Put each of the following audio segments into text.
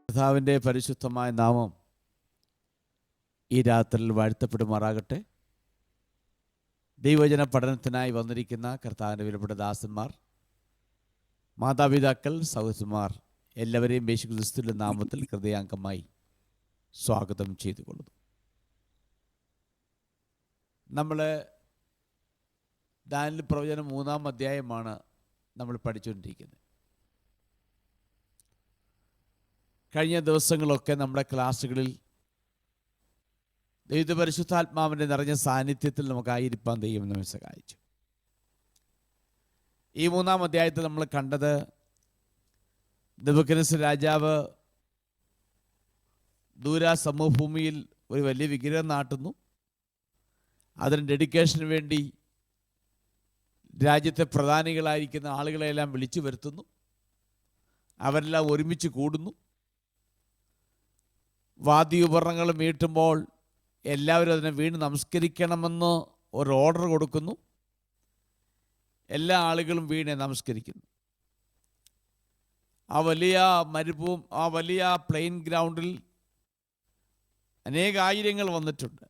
കർത്താവിൻ്റെ പരിശുദ്ധമായ നാമം ഈ രാത്രിയിൽ വാഴ്ത്തപ്പെടുമാറാകട്ടെ. ദൈവജന പഠനത്തിനായി വന്നിരിക്കുന്ന കർത്താവിൻ്റെ വിലപ്പെട്ട ദാസന്മാർ, മാതാപിതാക്കൾ, സഹോദരന്മാർ എല്ലാവരെയും യേശുക്രിസ്തുവിന്റെ നാമത്തിൽ ഹൃദയാംഗമായി സ്വാഗതം ചെയ്തുകൊള്ളുന്നു. നമ്മൾ ദാനിയേൽ പ്രവചനം 3-ാം അധ്യായമാണ് നമ്മൾ പഠിച്ചുകൊണ്ടിരിക്കുന്നത്. കഴിഞ്ഞ ദിവസങ്ങളൊക്കെ നമ്മുടെ ക്ലാസ്സുകളിൽ ദൈവ പരിശുദ്ധാത്മാവിൻ്റെ നിറഞ്ഞ സാന്നിധ്യത്തിൽ നമുക്കായിരിക്കാൻ ദൈവം നമ്മെ സഹായിച്ചു. ഈ 3-ാം അധ്യായത്തിൽ നമ്മൾ കണ്ടത് നെബൂഖദ്നേസർ രാജാവ് ദൂര സമഭൂമിയിൽ ഒരു വലിയ വിഗ്രഹം നാട്ടുന്നു. അതിന് ഡെഡിക്കേഷന് വേണ്ടി രാജ്യത്തെ പ്രധാനികളായിരിക്കുന്ന ആളുകളെല്ലാം വിളിച്ചു വരുത്തുന്നു. അവരെല്ലാം ഒരുമിച്ച് കൂടുന്നു. വാദ്യോപകരണങ്ങൾ മീട്ടുമ്പോൾ എല്ലാവരും അതിനെ വീണ് നമസ്കരിക്കണമെന്ന് ഒരു ഓർഡർ കൊടുക്കുന്നു. എല്ലാ ആളുകളും വീണെ നമസ്കരിക്കുന്നു. ആ വലിയ പ്ലെയിൻ ഗ്രൗണ്ടിൽ അനേകായിരങ്ങൾ വന്നിട്ടുണ്ട്.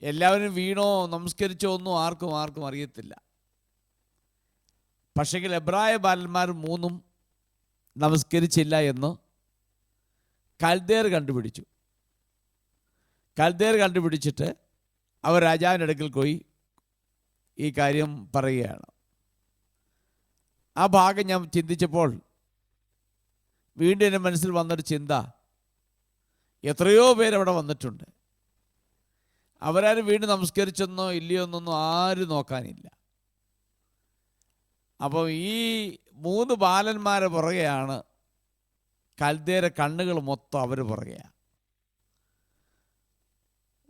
എല്ലാവരും വീണോ നമസ്കരിച്ചോ ഒന്നും ആർക്കും അറിയത്തില്ല. പക്ഷെങ്കിൽ എബ്രായ ബാലന്മാർ 3 നമസ്കരിച്ചില്ല എന്ന് കൽദേർ കണ്ടുപിടിച്ചിട്ട് അവർ രാജാവിൻ്റെ അടുക്കൽ പോയി ഈ കാര്യം പറയുകയാണ്. ആ ഭാഗം ഞാൻ ചിന്തിച്ചപ്പോൾ വീണ്ടും എൻ്റെ മനസ്സിൽ വന്നൊരു ചിന്ത, എത്രയോ പേരവിടെ വന്നിട്ടുണ്ട്. അവരാരും വീണ്ടും നമസ്കരിച്ചെന്നോ ഇല്ലയോ എന്നൊന്നും ആരും നോക്കാനില്ല. അപ്പം ഈ 3 ബാലന്മാരെ പുറകെയാണ് കൽദേരെ കണ്ണുകൾ മൊത്തം അവർ പുറകെയാണ്.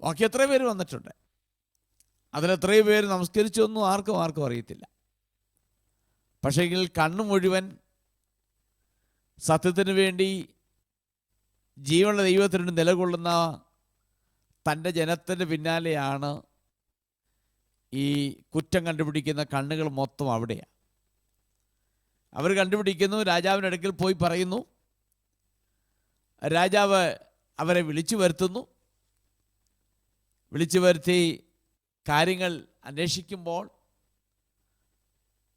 ബാക്കി എത്ര പേര് വന്നിട്ടുണ്ട്, അതിലെത്രയോ പേര് നമസ്കരിച്ചൊന്നും ആർക്കും അറിയത്തില്ല. പക്ഷേങ്കിൽ കണ്ണു മുഴുവൻ സത്യത്തിന് വേണ്ടി ജീവനുള്ള ദൈവത്തിന് നിലകൊള്ളുന്ന തൻ്റെ ജനത്തിൻ്റെ പിന്നാലെയാണ് ഈ കുറ്റം കണ്ടുപിടിക്കുന്ന കണ്ണുകൾ മൊത്തം അവിടെയാണ്. അവർ കണ്ടുപിടിക്കുന്നു, രാജാവിൻ്റെ അടുക്കൽ പോയി പറയുന്നു. രാജാവ് അവരെ വിളിച്ചു വരുത്തി കാര്യങ്ങൾ അന്വേഷിക്കുമ്പോൾ,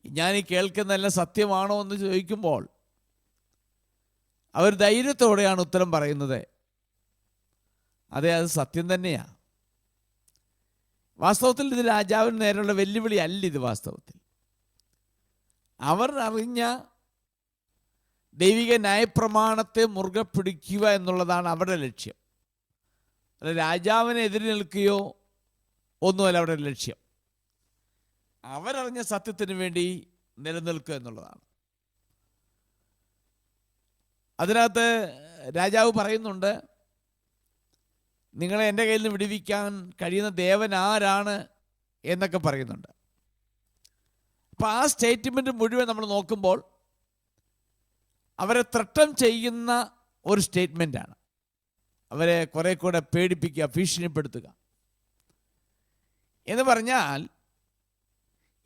ഞാൻ ഈ കേൾക്കുന്നതെല്ലാം സത്യമാണോ എന്ന് ചോദിക്കുമ്പോൾ അവർ ധൈര്യത്തോടെയാണ് ഉത്തരം പറയുന്നത്, അതെ, അത് സത്യം തന്നെയാണ്. വാസ്തവത്തിൽ ഇത് രാജാവിന് നേരെയുള്ള വെല്ലുവിളി അല്ല. ഇത് വാസ്തവത്തിൽ അവർ അറിഞ്ഞ ദൈവിക ന്യായപ്രമാണത്തെ മുറുകെ പിടിക്കുക എന്നുള്ളതാണ് അവരുടെ ലക്ഷ്യം. അല്ല രാജാവിനെ എതിര് നിൽക്കുകയോ ഒന്നുമല്ല അവരുടെ ലക്ഷ്യം. അവരറിഞ്ഞ സത്യത്തിന് വേണ്ടി നിലനിൽക്കുക എന്നുള്ളതാണ്. അതിനകത്ത് രാജാവ് പറയുന്നുണ്ട്, നിങ്ങളെ എൻ്റെ കയ്യിൽ നിന്ന് വിടുവിക്കാൻ കഴിയുന്ന ദേവൻ ആരാണ് എന്നൊക്കെ പറയുന്നുണ്ട്. അപ്പോൾ ആ സ്റ്റേറ്റ്മെൻറ്റ് മുഴുവൻ നമ്മൾ നോക്കുമ്പോൾ അവരെ ത്രട്ടം ചെയ്യുന്ന ഒരു സ്റ്റേറ്റ്മെൻറ്റാണ്. അവരെ കുറെ കൂടെ പേടിപ്പിക്കുക, ഭീഷണിപ്പെടുത്തുക എന്ന് പറഞ്ഞാൽ,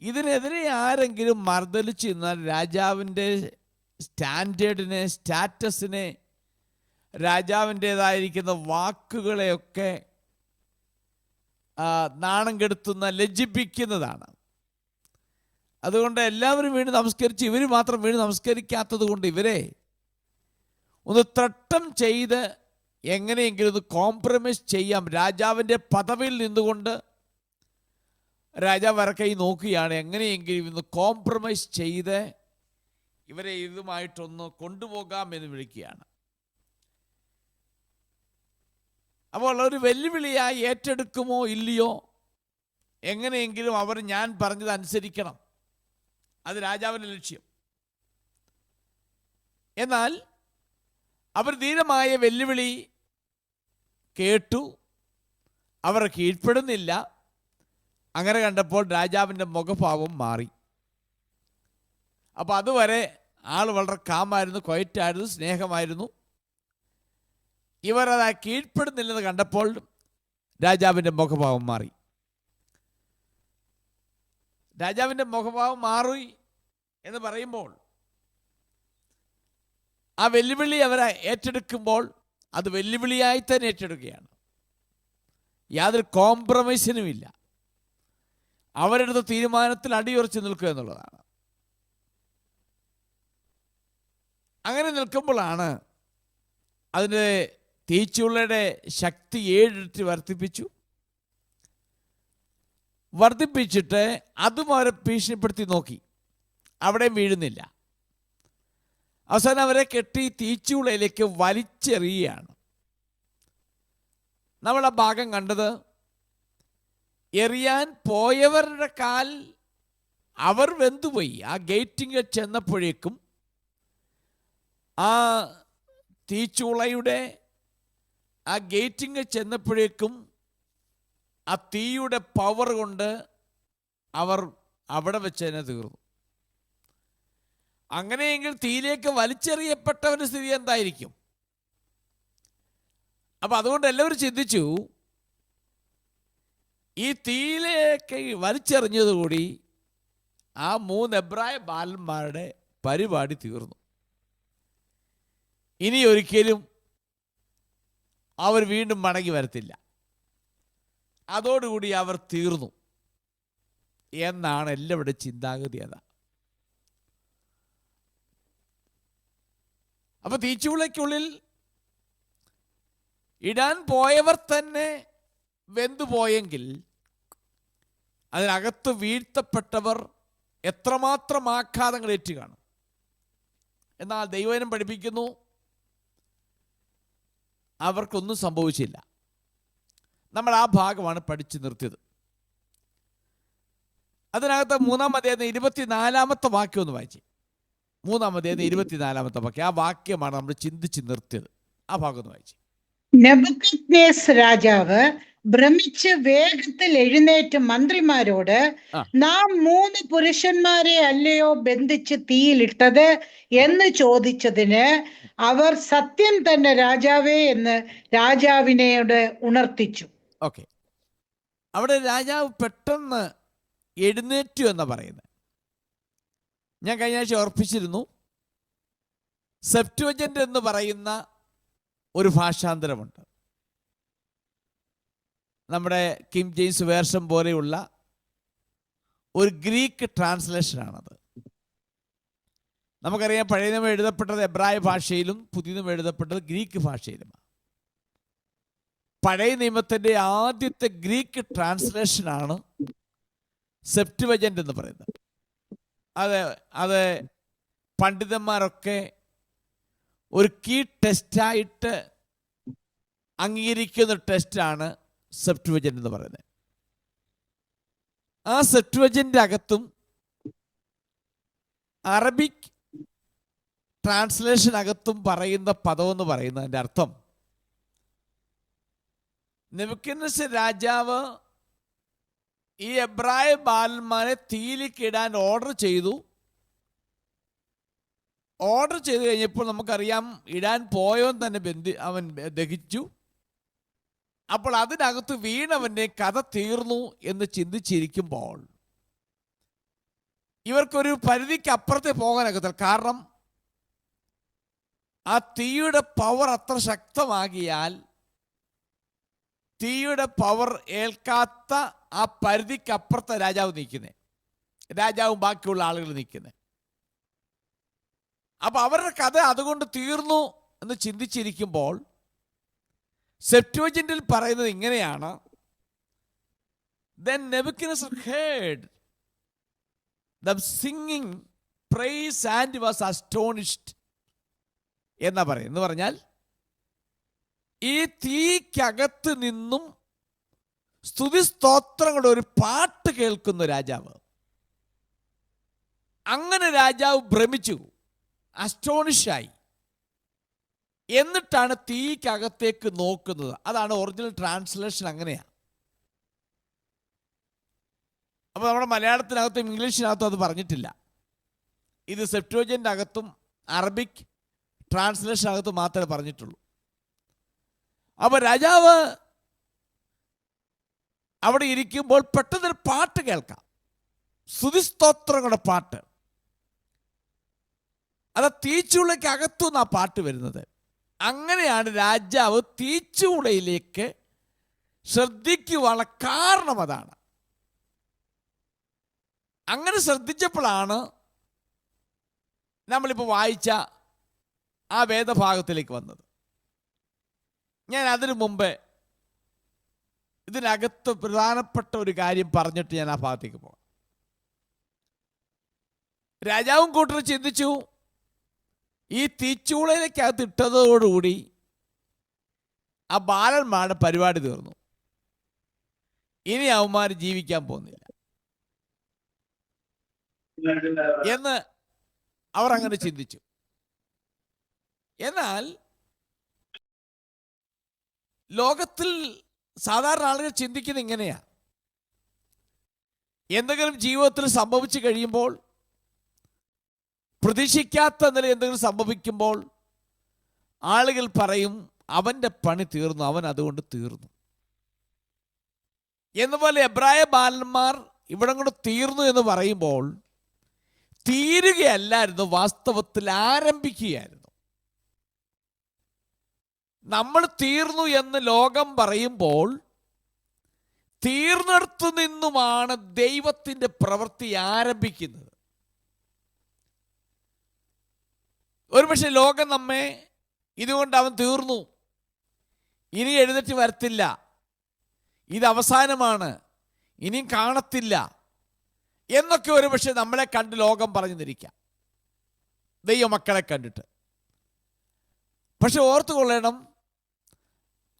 ഇതിനെതിരെ ആരെങ്കിലും മർദ്ദലിച്ച് നിന്നാൽ രാജാവിൻ്റെ സ്റ്റാൻഡേർഡിനെ, സ്റ്റാറ്റസിനെ, രാജാവിൻ്റേതായിരിക്കുന്ന വാക്കുകളെയൊക്കെ നാണം കെടുത്തുന്ന, ലജ്ജിപ്പിക്കുന്നതാണ്. അതുകൊണ്ട് എല്ലാവരും വീണ് നമസ്കരിച്ച് ഇവർ മാത്രം വീണ് നമസ്കരിക്കാത്തത് കൊണ്ട് ഇവരെ ഒന്ന് ത്രട്ടം ചെയ്ത് എങ്ങനെയെങ്കിലും ഒന്ന് കോംപ്രമൈസ് ചെയ്യാം. രാജാവിൻ്റെ പദവിയിൽ നിന്നുകൊണ്ട് രാജാവ് ഇറക്കൈ നോക്കുകയാണ്, എങ്ങനെയെങ്കിലും ഇന്ന് കോംപ്രമൈസ് ചെയ്ത് ഇവരെ ഇതുമായിട്ടൊന്ന് കൊണ്ടുപോകാം എന്ന് വിളിക്കുകയാണ്. അപ്പോൾ ഒരു വെല്ലുവിളിയായി ഏറ്റെടുക്കുമോ ഇല്ലയോ, എങ്ങനെയെങ്കിലും അവർ ഞാൻ പറഞ്ഞത് അനുസരിക്കണം, അത് രാജാവിൻ്റെ ലക്ഷ്യം. എന്നാൽ അവർ ധീരമായ വെല്ലുവിളി കേട്ടു, അവർ കീഴ്പ്പെടുന്നില്ല. അങ്ങനെ കണ്ടപ്പോൾ രാജാവിൻ്റെ മുഖഭാവം മാറി. അപ്പോൾ അതുവരെ ആൾ വളരെ കാമായിരുന്നു, ക്വയറ്റായിരുന്നു, സ്നേഹമായിരുന്നു. ഇവർ അത് കീഴ്പ്പെടുന്നില്ലെന്ന് കണ്ടപ്പോൾ രാജാവിൻ്റെ മുഖഭാവം മാറി. രാജാവിൻ്റെ മുഖഭാവം മാറി എന്ന് പറയുമ്പോൾ ആ വെല്ലുവിളി അവർ ഏറ്റെടുക്കുമ്പോൾ അത് വെല്ലുവിളിയായി തന്നെ ഏറ്റെടുക്കുകയാണ്. യാതൊരു കോംപ്രമൈസിനുമില്ല. അവരെടുത്ത തീരുമാനത്തിൽ അടിയുറച്ച് നിൽക്കുക എന്നുള്ളതാണ്. അങ്ങനെ നിൽക്കുമ്പോഴാണ് അതിൻ്റെ തീച്ചുള്ളയുടെ ശക്തി 7 ഇരട്ടി വർദ്ധിപ്പിച്ചിട്ട് അതും അവരെ ഭീഷണിപ്പെടുത്തി നോക്കി. അവിടെയും വീഴുന്നില്ല. അവസാനം അവരെ കെട്ടി തീച്ചുളയിലേക്ക് വലിച്ചെറിയുകയാണ്. നമ്മൾ ആ ഭാഗം കണ്ടത്, എറിയാൻ പോയവരുടെ കാൽ അവർ വെന്തുപോയി. ആ ഗേറ്റിങ്ങിൽ ചെന്നപ്പോഴേക്കും ആ തീച്ചുളയുടെ ആ ഗേറ്റിങ്ങിൽ ചെന്നപ്പോഴേക്കും ആ തീയുടെ പവർ കൊണ്ട് അവർ അവിടെ വെച്ച് തന്നെ തീർന്നു. അങ്ങനെയെങ്കിൽ തീയിലേക്ക് വലിച്ചെറിയപ്പെട്ടവൻ്റെ സ്ഥിതി എന്തായിരിക്കും? അപ്പം അതുകൊണ്ട് എല്ലാവരും ചിന്തിച്ചു, ഈ തീയിലേക്ക് വലിച്ചെറിഞ്ഞതുകൂടി ആ 3 എബ്രായ ബാലന്മാരുടെ പരിപാടി തീർന്നു. ഇനി ഒരിക്കലും അവർ വീണ്ടും മടങ്ങി വരത്തില്ല. അതോടുകൂടി അവർ തീർന്നു എന്നാണ് എല്ലാവരുടെ ചിന്താഗതി. അതാ. അപ്പൊ തീച്ചുളയ്ക്കുള്ളിൽ ഇടാൻ പോയവർ തന്നെ വെന്തുപോയെങ്കിൽ അതിനകത്ത് വീഴ്ത്തപ്പെട്ടവർ എത്രമാത്രം ആഘാതങ്ങൾ ഏറ്റു കാണും. എന്നാൽ ദൈവവചനം പഠിപ്പിക്കുന്നു, അവർക്കൊന്നും സംഭവിച്ചില്ല. നമ്മൾ ആ ഭാഗമാണ് പഠിച്ചു നിർത്തിയത്. അതിനകത്ത് 3-ാം അധ്യായത്തിന് 24-ാമത്തെ വാക്യം ഒന്ന് വായിച്ചു. 3-ാം അധ്യായത്തിന് 24-ാമത്തെ വാക്യം, ആ വാക്യമാണ് നമ്മൾ ചിന്തിച്ച് നിർത്തിയത്. ആ ഭാഗം ഒന്ന് വായിച്ചു. നെബൂഖദ്നേസർ രാജാവ് ഭ്രമിച്ച് വേഗത്തിൽ എഴുന്നേറ്റ് മന്ത്രിമാരോട്, നാം 3 പുരുഷന്മാരെ അല്ലയോ ബന്ധിച്ച് തീയിലിട്ടത് എന്ന് ചോദിച്ചതിന് അവർ സത്യം തന്നെ രാജാവേ എന്ന് രാജാവിനോട് ഉണർത്തിച്ചു. ഓക്കെ, അവിടെ രാജാവ് പെട്ടെന്ന് എഴുന്നേറ്റു എന്ന് പറയുന്നത് ഞാൻ കഴിഞ്ഞ ആഴ്ച ഓർപ്പിച്ചിരുന്നു. സെപ്റ്റുവജന്റ് എന്ന് പറയുന്ന ഒരു ഭാഷാന്തരമുണ്ട്. നമ്മുടെ കിങ് ജെയിംസ് വേർഷൻ പോലെയുള്ള ഒരു ഗ്രീക്ക് ട്രാൻസ്ലേഷനാണത്. നമുക്കറിയാം, പഴയ നിയമം എഴുതപ്പെട്ടത് എബ്രായ ഭാഷയിലും പുതിയ നിയമം എഴുതപ്പെട്ടത് ഗ്രീക്ക് ഭാഷയിലുമാണ്. പഴയ നിയമത്തിൻ്റെ ആദ്യത്തെ ഗ്രീക്ക് ട്രാൻസ്ലേഷനാണ് സെപ്റ്റുവജന്റ് എന്ന് പറയുന്നത്. അത് പണ്ഡിതന്മാരൊക്കെ ഒരു കീ ടെസ്റ്റായിട്ട് അംഗീകരിക്കുന്ന ടെസ്റ്റാണ് സെപ്റ്റുവജന്റ് എന്ന് പറയുന്നത്. ആ സെപ്റ്റുവജന്റ് അകത്തും അറബിക് ട്രാൻസ്ലേഷനകത്തും പറയുന്ന പദമെന്ന് പറയുന്നതിൻ്റെ അർത്ഥം, നെബൂഖദ്നേസർ രാജാവ് ഈ എബ്രായ ബാലന്മാരെ തീയിലേക്ക് ഇടാൻ ഓർഡർ ചെയ്തു കഴിഞ്ഞപ്പോൾ നമുക്കറിയാം, ഇടാൻ പോയവൻ തന്നെ അവൻ ദഹിച്ചു. അപ്പോൾ അതിനകത്ത് വീണവൻ്റെ കഥ തീർന്നു എന്ന് ചിന്തിച്ചിരിക്കുമ്പോൾ ഇവർക്കൊരു പരിധിക്ക് അപ്പുറത്തെ പോകാനൊക്കത്തില്ല. കാരണം ആ തീയുടെ പവർ അത്ര ശക്തമാകിയാൽ തീയുടെ പവർ ഏൽക്കാത്ത ആ പരിധിക്കപ്പുറത്തെ രാജാവ് നിൽക്കുന്നത്, രാജാവും ബാക്കിയുള്ള ആളുകൾ നിൽക്കുന്നത്. അപ്പൊ അവരുടെ കഥ അതുകൊണ്ട് തീർന്നു എന്ന് ചിന്തിച്ചിരിക്കുമ്പോൾ സെപ്റ്റുവജന്റിൽ പറയുന്നത് ഇങ്ങനെയാണ്, then Nebuchadnezzar heard them singing praise and was astonished എന്നാ പറയുന്നത്. എന്ന് പറഞ്ഞാൽ ഈ തീക്കകത്ത് നിന്നും സ്തുതിസ്തോത്രങ്ങളുടെ ഒരു പാട്ട് കേൾക്കുന്ന രാജാവ്. അങ്ങനെ രാജാവ് ഭ്രമിച്ചു, അസ്റ്റോണിഷായി. എന്നിട്ടാണ് തീക്കകത്തേക്ക് നോക്കുന്നത്. അതാണ് ഒറിജിനൽ ട്രാൻസ്ലേഷൻ, അങ്ങനെയാണ്. അപ്പോൾ നമ്മുടെ മലയാളത്തിനകത്തും ഇംഗ്ലീഷിനകത്തും അത് പറഞ്ഞിട്ടില്ല. ഇത് സെപ്റ്റുവജന്റ് അകത്തും അറബിക് ട്രാൻസ്ലേഷനകത്തും മാത്രമേ പറഞ്ഞിട്ടുള്ളൂ. അപ്പോൾ രാജാവ് അവിടെ ഇരിക്കുമ്പോൾ പെട്ടെന്നൊരു പാട്ട് കേൾക്കാം, സ്തുതിസ്തോത്രങ്ങളുടെ പാട്ട്. അത് തീച്ചൂളയ്ക്കകത്തുനിന്ന് ആ പാട്ട് വരുന്നത്. അങ്ങനെയാണ് രാജാവ് തീച്ചൂളയിലേക്ക് ശ്രദ്ധിക്കുവാനുള്ള കാരണം. അതാണ്. അങ്ങനെ ശ്രദ്ധിച്ചപ്പോഴാണ് നമ്മളിപ്പോൾ വായിച്ച ആ വേദഭാഗത്തിലേക്ക് വന്നത്. ഞാൻ അതിനു മുമ്പ് ഇതിനകത്ത് പ്രധാനപ്പെട്ട ഒരു കാര്യം പറഞ്ഞിട്ട് ഞാൻ ആ ഭാഗത്തേക്ക് പോകാം. രാജാവും കൂട്ടർ ചിന്തിച്ചു, ഈ തീച്ചൂളയിലേക്കകത്ത് ഇട്ടതോടുകൂടി ആ ബാലന്മാരുടെ പരിപാടി തീർന്നു, ഇനി അവന്മാർ ജീവിക്കാൻ പോകുന്നില്ല എന്ന് അവർ അങ്ങനെ ചിന്തിച്ചു. എന്നാൽ ലോകത്തിൽ സാധാരണ ആളുകൾ ചിന്തിക്കുന്നത് ഇങ്ങനെയാ. എന്തെങ്കിലും ജീവിതത്തിൽ സംഭവിച്ചു കഴിയുമ്പോൾ, പ്രതീക്ഷിക്കാത്ത നില എന്തെങ്കിലും സംഭവിക്കുമ്പോൾ ആളുകൾ പറയും അവൻ്റെ പണി തീർന്നു, അവൻ അതുകൊണ്ട് തീർന്നു. എന്നുപോലെ എബ്രായ ബാലന്മാർ ഇവിടെ കൊണ്ട് തീർന്നു എന്ന് പറയുമ്പോൾ തീരുകയല്ലായിരുന്നു, വാസ്തവത്തിൽ ആരംഭിക്കുകയായിരുന്നു. നമ്മൾ തീർന്നു എന്ന് ലോകം പറയുമ്പോൾ തീർന്നിടത്തു നിന്നുമാണ് ദൈവത്തിൻ്റെ പ്രവൃത്തി ആരംഭിക്കുന്നത്. ഒരുപക്ഷെ ലോകം നമ്മെ ഇതുകൊണ്ട് അവൻ തീർന്നു, ഇനി എഴുന്നേറ്റ് വരത്തില്ല, ഇത് അവസാനമാണ്, ഇനിയും കാണത്തില്ല എന്നൊക്കെ ഒരുപക്ഷെ നമ്മളെ കണ്ട് ലോകം പറഞ്ഞു നിൽക്കാം, ദൈവമക്കളെ കണ്ടിട്ട്. പക്ഷെ ഓർത്തുകൊള്ളണം,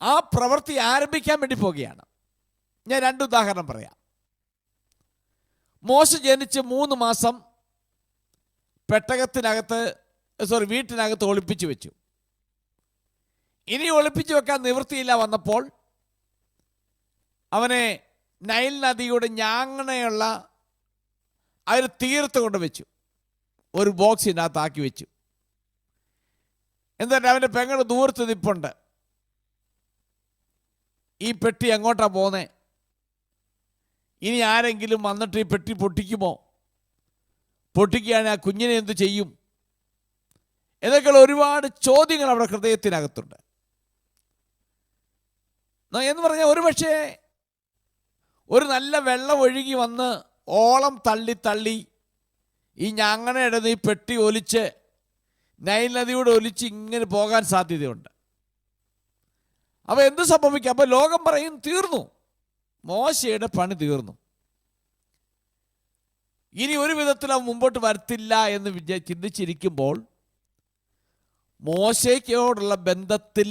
ആ പ്രവൃത്തി ആരംഭിക്കാൻ വേണ്ടി പോവുകയാണ്. ഞാൻ 2 ഉദാഹരണം പറയാം. മോശ ജനിച്ച് 3 മാസം വീട്ടിനകത്ത് ഒളിപ്പിച്ചു വെച്ചു. ഇനി ഒളിപ്പിച്ചു വെക്കാൻ നിവൃത്തിയില്ല വന്നപ്പോൾ അവനെ നൈൽ നദിയുടെ ഞാങ്ങണയുള്ള ആ ഒരു തീരത്ത് കൊണ്ട് വെച്ചു, ഒരു ബോക്സിനകത്താക്കി വെച്ചു. എന്നിട്ട് അവൻ്റെ പെങ്ങൾ ദൂരത്ത് നിൽപ്പുണ്ട്. ഈ പെട്ടി എങ്ങോട്ടാ പോന്നേ, ഇനി ആരെങ്കിലും വന്നിട്ട് ഈ പെട്ടി പൊട്ടിക്കുമോ, പൊട്ടിക്കുകയാണെങ്കിൽ ആ കുഞ്ഞിനെ എന്ത് ചെയ്യും എന്നൊക്കെയുള്ള ഒരുപാട് ചോദ്യങ്ങൾ അവിടെ ഹൃദയത്തിനകത്തുണ്ട്. എന്ന് പറഞ്ഞാൽ ഒരുപക്ഷെ ഒരു നല്ല വെള്ളം ഒഴുകി വന്ന് ഓളം തള്ളി തള്ളി ഈ ഞാങ്ങണയുടെ ഈ പെട്ടി ഒലിച്ച് നൈൽ നദിയോട് ഒലിച്ച് ഇങ്ങനെ പോകാൻ സാധ്യതയുണ്ട്. അപ്പോൾ എന്ത് സംഭവിക്കാം? അപ്പോൾ ലോകം പറയും തീർന്നു, മോശയുടെ പണി തീർന്നു, ഇനി ഒരു വിധത്തിൽ അവൻ മുമ്പോട്ട് വരത്തില്ല എന്ന് ചിന്തിച്ചിരിക്കുമ്പോൾ മോശയോടുള്ള ബന്ധത്തിൽ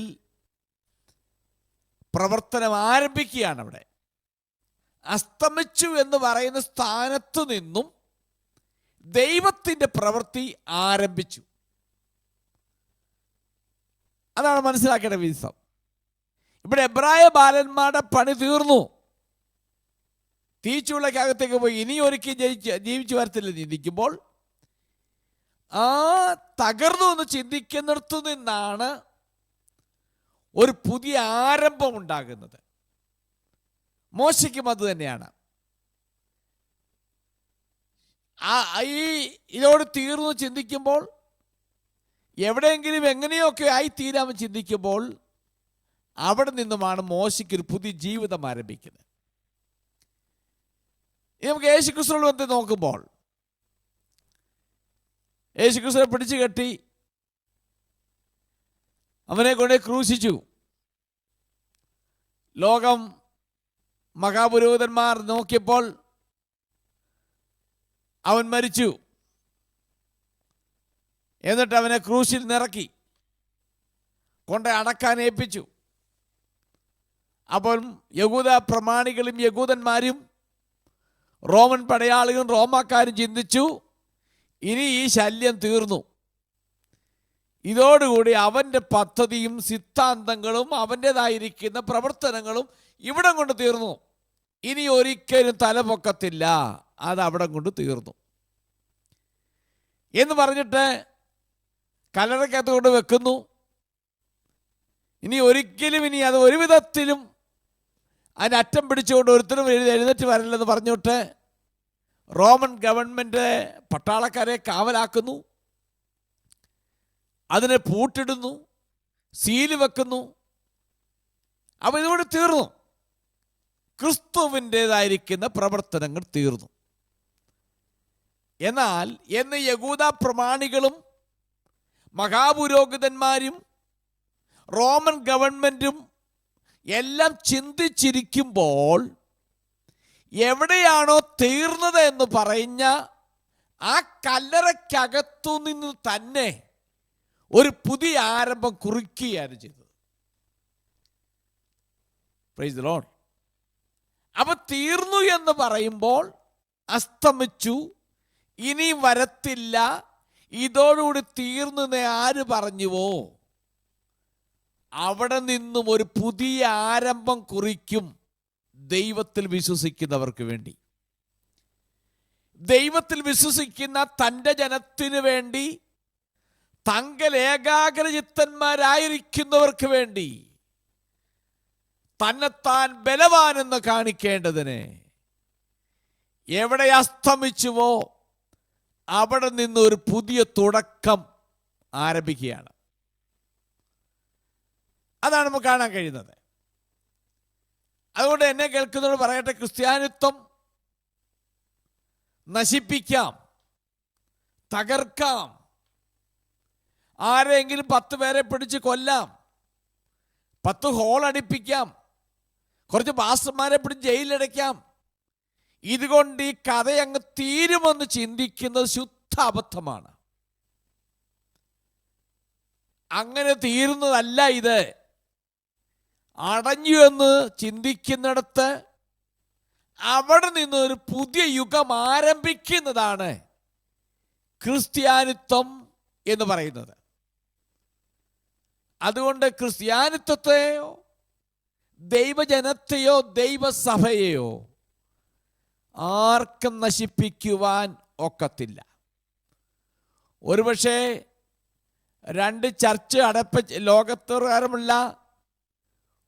പ്രവർത്തനം ആരംഭിക്കുകയാണ്. അവിടെ അസ്തമിച്ചു എന്ന് പറയുന്ന സ്ഥാനത്തു നിന്നും ദൈവത്തിൻ്റെ പ്രവൃത്തി ആരംഭിച്ചു. അതാണ് മനസ്സിലാക്കേണ്ട വിധം. ഇവിടെ എബ്രായ ബാലന്മാരുടെ പണി തീർന്നു, തീച്ചുള്ളക്കകത്തേക്ക് പോയി, ഇനി ഒരിക്കലും ജീവിച്ചു വരത്തില്ല ചിന്തിക്കുമ്പോൾ ആ തകർന്നു എന്ന് ചിന്തിക്കുന്നിടത്തു നിന്നാണ് ഒരു പുതിയ ആരംഭം ഉണ്ടാകുന്നത്. മോശയ്ക്കും അത് തന്നെയാണ്. ഇതോട് തീർന്നു ചിന്തിക്കുമ്പോൾ, എവിടെയെങ്കിലും എങ്ങനെയൊക്കെ ആയി തീരാമെന്ന് ചിന്തിക്കുമ്പോൾ അവിടെ നിന്നുമാണ് മോശയ്ക്കൊരു പുതിയ ജീവിതം ആരംഭിക്കുന്നത്. നമുക്ക് യേശുക്രിസ്തുവിനെ വന്ന് നോക്കുമ്പോൾ, യേശുക്രിസ്തുവിനെ പിടിച്ചു കെട്ടി അവനെ കൊണ്ട് ക്രൂശിച്ചു. ലോകം മഹാപുരോഹിതന്മാർ നോക്കിയപ്പോൾ അവൻ മരിച്ചു. എന്നിട്ട് അവനെ ക്രൂശിൽ നിറക്കി കൊണ്ട് അടക്കാൻ ഏൽപ്പിച്ചു. അപ്പോൾ യഹൂദ പ്രമാണികളും യഹൂദന്മാരും റോമൻ പടയാളികളും റോമാക്കാരും ചിന്തിച്ചു, ഇനി ഈ ശല്യം തീർന്നു, ഇതോടുകൂടി അവൻ്റെ പദ്ധതിയും സിദ്ധാന്തങ്ങളും അവൻ്റെതായിരിക്കുന്ന പ്രവർത്തനങ്ങളും ഇവിടം കൊണ്ട് തീർന്നു, ഇനി ഒരിക്കലും തലപൊക്കത്തില്ല, അത് അവിടം കൊണ്ട് തീർന്നു എന്ന് പറഞ്ഞിട്ട് കല്ലറയ്ക്കകത്ത് കൊണ്ട് വെക്കുന്നു. ഇനി ഒരിക്കലും ഇനി അത് ഒരു വിധത്തിലും അതിന് അറ്റം പിടിച്ചുകൊണ്ട് ഒരുത്തരും എഴുന്നേറ്റ് വരില്ലെന്ന് പറഞ്ഞിട്ട് റോമൻ ഗവൺമെൻറ് പട്ടാളക്കാരെ കാവലാക്കുന്നു. അതിനെ പൂട്ടിടുന്നു, സീല് വെക്കുന്നു. അപ്പൊ ഇതോടെ തീർന്നു. ക്രിസ്തുവിൻ്റെതായിരിക്കുന്ന പ്രവർത്തനങ്ങൾ തീർന്നു. എന്നാൽ എന്ന് യഹൂദ പ്രമാണികളും മഹാപുരോഹിതന്മാരും റോമൻ ഗവൺമെന്റും എല്ലാം ചിന്തിച്ചിരിക്കുമ്പോൾ എവിടെയാണോ തീർന്നത് എന്ന് പറഞ്ഞ ആ കല്ലറയ്ക്കകത്തു നിന്ന് തന്നെ ഒരു പുതിയ ആരംഭം കുറിക്കുകയാണ് ചെയ്തത്. Praise the Lord. അപ്പൊ തീർന്നു എന്ന് പറയുമ്പോൾ അസ്തമിച്ചു, ഇനി വരത്തില്ല, ഇതോടുകൂടി തീർന്നു എന്ന് ആര് പറഞ്ഞുവോ അവിടെ നിന്നും ഒരു പുതിയ ആരംഭം കുറിക്കും ദൈവത്തിൽ വിശ്വസിക്കുന്നവർക്ക് വേണ്ടി. ദൈവത്തിൽ വിശ്വസിക്കുന്ന തൻ്റെ ജനത്തിന് വേണ്ടി, തങ്കൽ ഏകാഗ്രചിത്തന്മാരായിരിക്കുന്നവർക്ക് വേണ്ടി, തന്നെത്താൻ ബലവാനെന്ന് കാണിക്കേണ്ടതിന് എവിടെ അസ്തമിച്ചുവോ അവിടെ നിന്ന് ഒരു പുതിയ തുടക്കം ആരംഭിക്കുകയാണ്. അതാണ് നമുക്ക് കാണാൻ കഴിയുന്നത്. അതുകൊണ്ട് എന്നെ കേൾക്കുന്നവരോട് പറയട്ടെ, ക്രിസ്ത്യാനിത്വം നശിപ്പിക്കാം, തകർക്കാം, ആരെങ്കിലും 10 പേരെ പിടിച്ച് കൊല്ലാം, 10 ഹോൾ അടിപ്പിക്കാം, കുറച്ച് പാസ്റ്റർമാരെ പിടിച്ച് ജയിലിലടയ്ക്കാം, ഇതുകൊണ്ട് ഈ കഥയങ്ങ് തീരുമെന്ന് ചിന്തിക്കുന്നത് ശുദ്ധ അബദ്ധമാണ്. അങ്ങനെ തീരുന്നതല്ല ഇത്. അടഞ്ഞു എന്ന് ചിന്തിക്കുന്നിടത്ത് അവിടെ നിന്ന് ഒരു പുതിയ യുഗം ആരംഭിക്കുന്നതാണ് ക്രിസ്ത്യാനിത്വം എന്ന് പറയുന്നത്. അതുകൊണ്ട് ക്രിസ്ത്യാനിത്വത്തെയോ ദൈവജനത്തെയോ ദൈവസഭയെയോ ആർക്കും നശിപ്പിക്കുവാൻ ഒക്കത്തില്ല. ഒരുപക്ഷെ 2 ചർച്ച് ലോകത്തോറുമുള്ള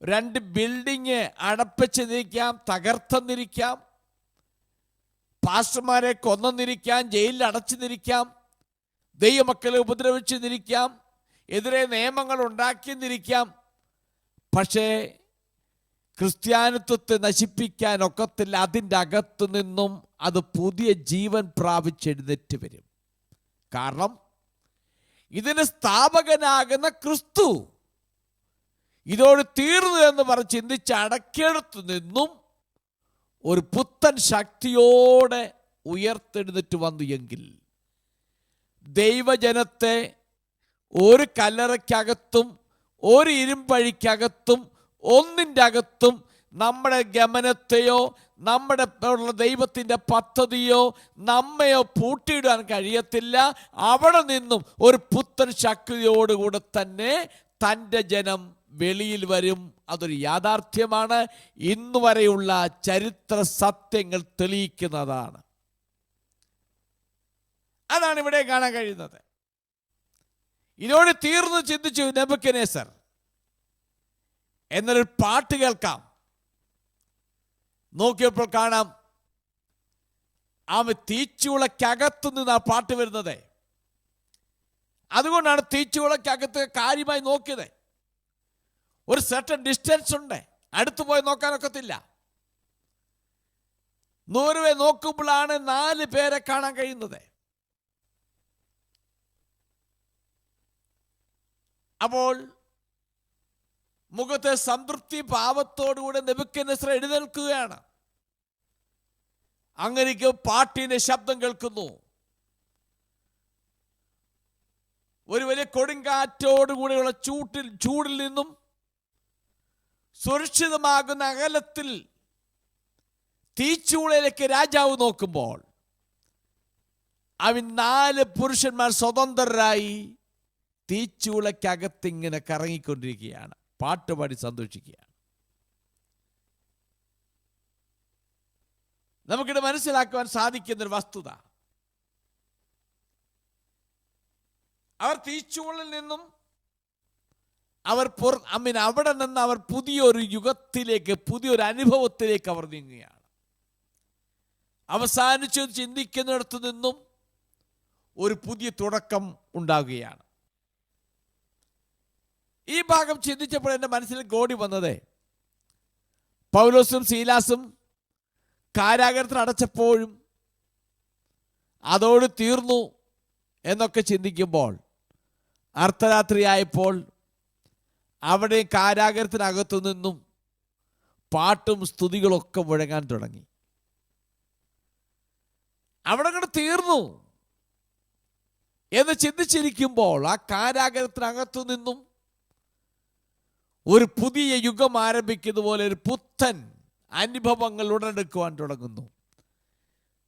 2 ബിൽഡിങ് അടപ്പിച്ചെന്നിരിക്കാം, തകർത്തെന്നിരിക്കാം, പാസ്റ്റർമാരെ കൊന്നെന്നിരിക്കാം, ജയിലിൽ അടച്ചെന്നിരിക്കാം, ദൈവമക്കളെ ഉപദ്രവിച്ചെന്നിരിക്കാം, എതിരെ നിയമങ്ങൾ ഉണ്ടാക്കിയെന്നിരിക്കാം. പക്ഷേ ക്രിസ്ത്യാനിത്വത്തെ നശിപ്പിക്കാൻ ഒക്കത്തില്ല. അതിൻ്റെ അകത്തു നിന്നും അത് പുതിയ ജീവൻ പ്രാപിച്ചെഴുന്നേറ്റ് വരും. കാരണം ഇതിന് സ്ഥാപകനാകുന്ന ക്രിസ്തു ഇതോട് തീർന്നു എന്ന് പറഞ്ഞ് ചിന്തിച്ച് അടക്കിയെടുത്തു നിന്നും ഒരു പുത്തൻ ശക്തിയോടെ ഉയർത്തെഴുന്നേറ്റ് വന്നു എങ്കിൽ ദൈവജനത്തെ ഒരു കല്ലറയ്ക്കകത്തും ഒരു ഇരുമ്പഴിക്കകത്തും ഒന്നിൻ്റെ അകത്തും നമ്മുടെ ഗമനത്തെയോ നമ്മുടെ ദൈവത്തിൻ്റെ പദ്ധതിയോ നമ്മയോ പൂട്ടിയിടാൻ കഴിയത്തില്ല. അവിടെ നിന്നും ഒരു പുത്തൻ ശക്തിയോടുകൂടെ തന്നെ തൻ്റെ ജനം വെളിയിൽ വരും. അതൊരു യാഥാർത്ഥ്യമാണ്. ഇന്നു വരെയുള്ള ചരിത്ര സത്യങ്ങൾ തെളിയിക്കുന്നതാണ്. അതാണ് ഇവിടെ കാണാൻ കഴിയുന്നത്. ഇതോടെ തീർന്നു ചിന്തിച്ചു നെബൂഖദ്നേസർ. എന്നൊരു പാട്ട് കേൾക്കാം. നോക്കിയപ്പോൾ കാണാം അവൻ തീച്ചൂളക്കകത്തു നിന്ന് ആ പാട്ട് വരുന്നത്. അതുകൊണ്ടാണ് തീച്ചൂളക്കകത്ത് കാര്യമായി നോക്കിയത്. ഒരു സർട്ടൻ ഡിസ്റ്റൻസ് ഉണ്ട്, അടുത്തു പോയി നോക്കാനൊക്കത്തില്ല. 100 പേരെ നോക്കുമ്പോഴാണ് 4 പേരെ കാണാൻ കഴിയുന്നത്. അപ്പോൾ മുഖത്തെ സംതൃപ്തി ഭാവത്തോടുകൂടെ നെബൂഖദ്നേസർ എഴുന്നേൽക്കുകയാണ്. അങ്ങനെയ്ക്ക് പാട്ടിന്റെ ശബ്ദം കേൾക്കുന്നു. ഒരു വലിയ കൊടുങ്കാറ്റോടുകൂടെയുള്ള ചൂടിൽ നിന്നും സുരക്ഷിതമാകുന്ന അകലത്തിൽ തീച്ചൂളയിലേക്ക് രാജാവ് നോക്കുമ്പോൾ അവൻ 4 പുരുഷന്മാർ സ്വതന്ത്രരായി തീച്ചൂളക്കകത്തിങ്ങനെ കറങ്ങിക്കൊണ്ടിരിക്കുകയാണ്, പാട്ടുപാടി സന്തോഷിക്കുകയാണ്. നമുക്കിത് മനസ്സിലാക്കുവാൻ സാധിക്കുന്നൊരു വസ്തുത, അവർ തീച്ചൂളിൽ നിന്നും അവിടെ നിന്ന് അവർ പുതിയൊരു യുഗത്തിലേക്ക്, പുതിയൊരു അനുഭവത്തിലേക്ക് അവർ നീങ്ങുകയാണ്. അവസാനിച്ചു ചിന്തിക്കുന്നിടത്തു നിന്നും ഒരു പുതിയ തുടക്കം ഉണ്ടാകുകയാണ്. ഈ ഭാഗം ചിന്തിച്ചപ്പോൾ എൻ്റെ മനസ്സിൽ ഓടി വന്നത്, പൗലോസും സീലാസും കാരാഗ്രഹത്തിൽ അടച്ചപ്പോഴും അതോട് തീർന്നു എന്നൊക്കെ ചിന്തിക്കുമ്പോൾ, അർദ്ധരാത്രിയായപ്പോൾ അവിടെ കാരാഗ്രഹത്തിനകത്തു നിന്നും പാട്ടും സ്തുതികളൊക്കെ മുഴങ്ങാൻ തുടങ്ങി. അവിടെ അങ്ങോട്ട് തീർന്നു എന്ന് ചിന്തിച്ചിരിക്കുമ്പോൾ ആ കാരാഗ്രഹത്തിനകത്തു നിന്നും ഒരു പുതിയ യുഗം ആരംഭിക്കുന്ന പോലെ ഒരു പുത്തൻ അനുഭവങ്ങൾ ഉടലെടുക്കുവാൻ തുടങ്ങുന്നു.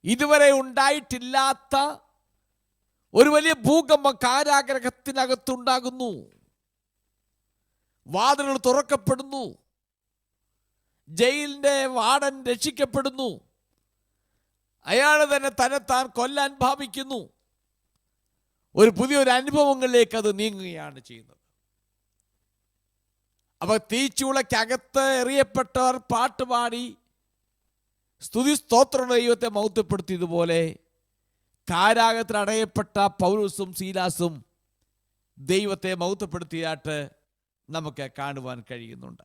ഇതുവരെ ഉണ്ടായിട്ടില്ലാത്ത ഒരു വലിയ ഭൂകമ്പം കാരാഗ്രഹത്തിനകത്തുണ്ടാകുന്നു. വാതിലുകൾ തുറക്കപ്പെടുന്നു. ജയിലിന്റെ വാർഡൻ രക്ഷിക്കപ്പെടുന്നു. അയാൾ തന്നെ തന്നെത്താൻ കൊല്ലാൻ ഭാവിക്കുന്നു. ഒരു പുതിയൊരു അനുഭവങ്ങളിലേക്ക് അത് നീങ്ങുകയാണ് ചെയ്യുന്നത്. അപ്പൊ തീച്ചൂളക്കകത്ത് എറിയപ്പെട്ടവർ പാട്ടുപാടി സ്തുതി സ്തോത്ര ദൈവത്തെ മഹത്വപ്പെടുത്തിയതുപോലെ കാരാഗ്രഹത്തിൽ അടയപ്പെട്ട പൗലോസും സീലാസും ദൈവത്തെ മഹത്വപ്പെടുത്തിയായിട്ട് നമുക്ക് കാണുവാൻ കഴിയുന്നുണ്ട്.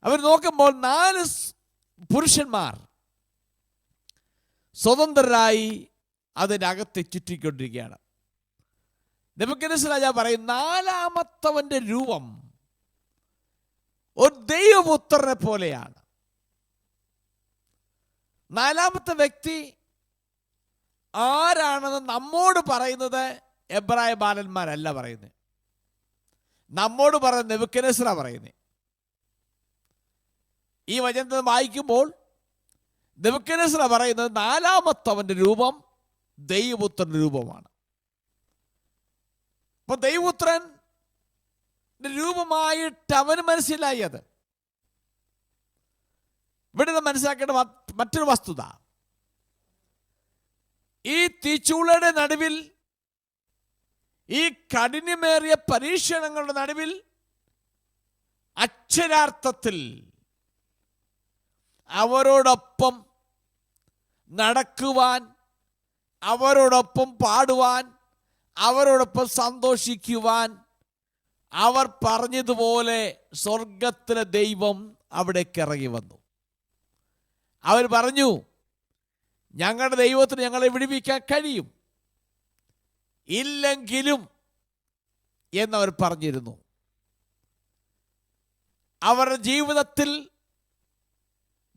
അവർ നോക്കുമ്പോൾ 4 പുരുഷന്മാർ സ്വതന്ത്രരായി അതിനകത്ത് ചുറ്റിക്കൊണ്ടിരിക്കുകയാണ്. നെബൂഖദ്നേസർ രാജാവ് പറയും, 4-മത്തവന്റെ രൂപം ഒരു ദൈവപുത്രനെ പോലെയാണ്. 4-മത്തെ വ്യക്തി ആരാണെന്ന് നമ്മോട് പറയുന്നത് എബ്രായ ബാലന്മാരല്ല പറയുന്നത്. നമ്മോട് പറയുന്നത് നെബൂഖദ്നേസറാ പറയുന്നത്. ഈ വചനത്തിൽ വായിക്കുമ്പോൾ നെബൂഖദ്നേസർ പറയുന്നത് 4-മത്തവന്റെ രൂപം ദൈവപുത്രന്റെ രൂപമാണ്. അപ്പൊ ദൈവപുത്രൻ രൂപമായിട്ട് അവന് മനസ്സിലായി. അത് ഇവിടെ മനസ്സിലാക്കേണ്ട മറ്റൊരു വസ്തുത, ഈ തീച്ചൂളയുടെ നടുവിൽ, ഈ കഠിനമേറിയ പരീക്ഷണങ്ങളുടെ നടുവിൽ അക്ഷരാർത്ഥത്തിൽ അവരോടൊപ്പം നടക്കുവാൻ, അവരോടൊപ്പം പാടുവാൻ, അവരോടൊപ്പം സന്തോഷിക്കുവാൻ അവർ പറഞ്ഞതുപോലെ സ്വർഗത്തിലെ ദൈവം അവിടേക്ക് ഇറങ്ങി വന്നു. അവർ പറഞ്ഞു, ഞങ്ങളുടെ ദൈവത്തിന് ഞങ്ങളെ വിടുവിക്കാൻ കഴിയും, ഇല്ലെങ്കിലും എന്നവർ പറഞ്ഞിരുന്നു. അവരുടെ ജീവിതത്തിൽ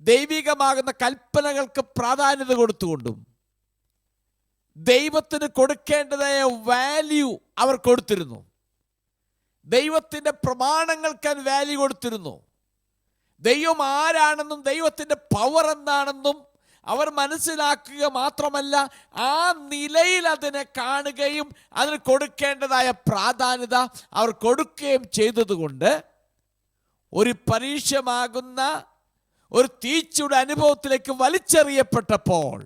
ദൈവികമാകുന്ന കൽപ്പനകൾക്ക് പ്രാധാന്യത കൊടുത്തുകൊണ്ടും ദൈവത്തിന് കൊടുക്കേണ്ടതായ വാല്യൂ അവർ കൊടുത്തിരുന്നു. ദൈവത്തിൻ്റെ പ്രമാണങ്ങൾക്ക് വാല്യൂ കൊടുത്തിരുന്നു. ദൈവം ആരാണെന്നും ദൈവത്തിൻ്റെ പവർ എന്താണെന്നും അവർ മനസ്സിലാക്കുക മാത്രമല്ല, ആ നിലയിൽ അതിനെ കാണുകയും അതിന് കൊടുക്കേണ്ടതായ പ്രാധാന്യത അവർ കൊടുക്കുകയും ചെയ്തതുകൊണ്ട് ഒരു പരീക്ഷമാകുന്ന ഒരു തീച്ചൂടെ അനുഭവത്തിലേക്ക് വലിച്ചെറിയപ്പെട്ടപ്പോൾ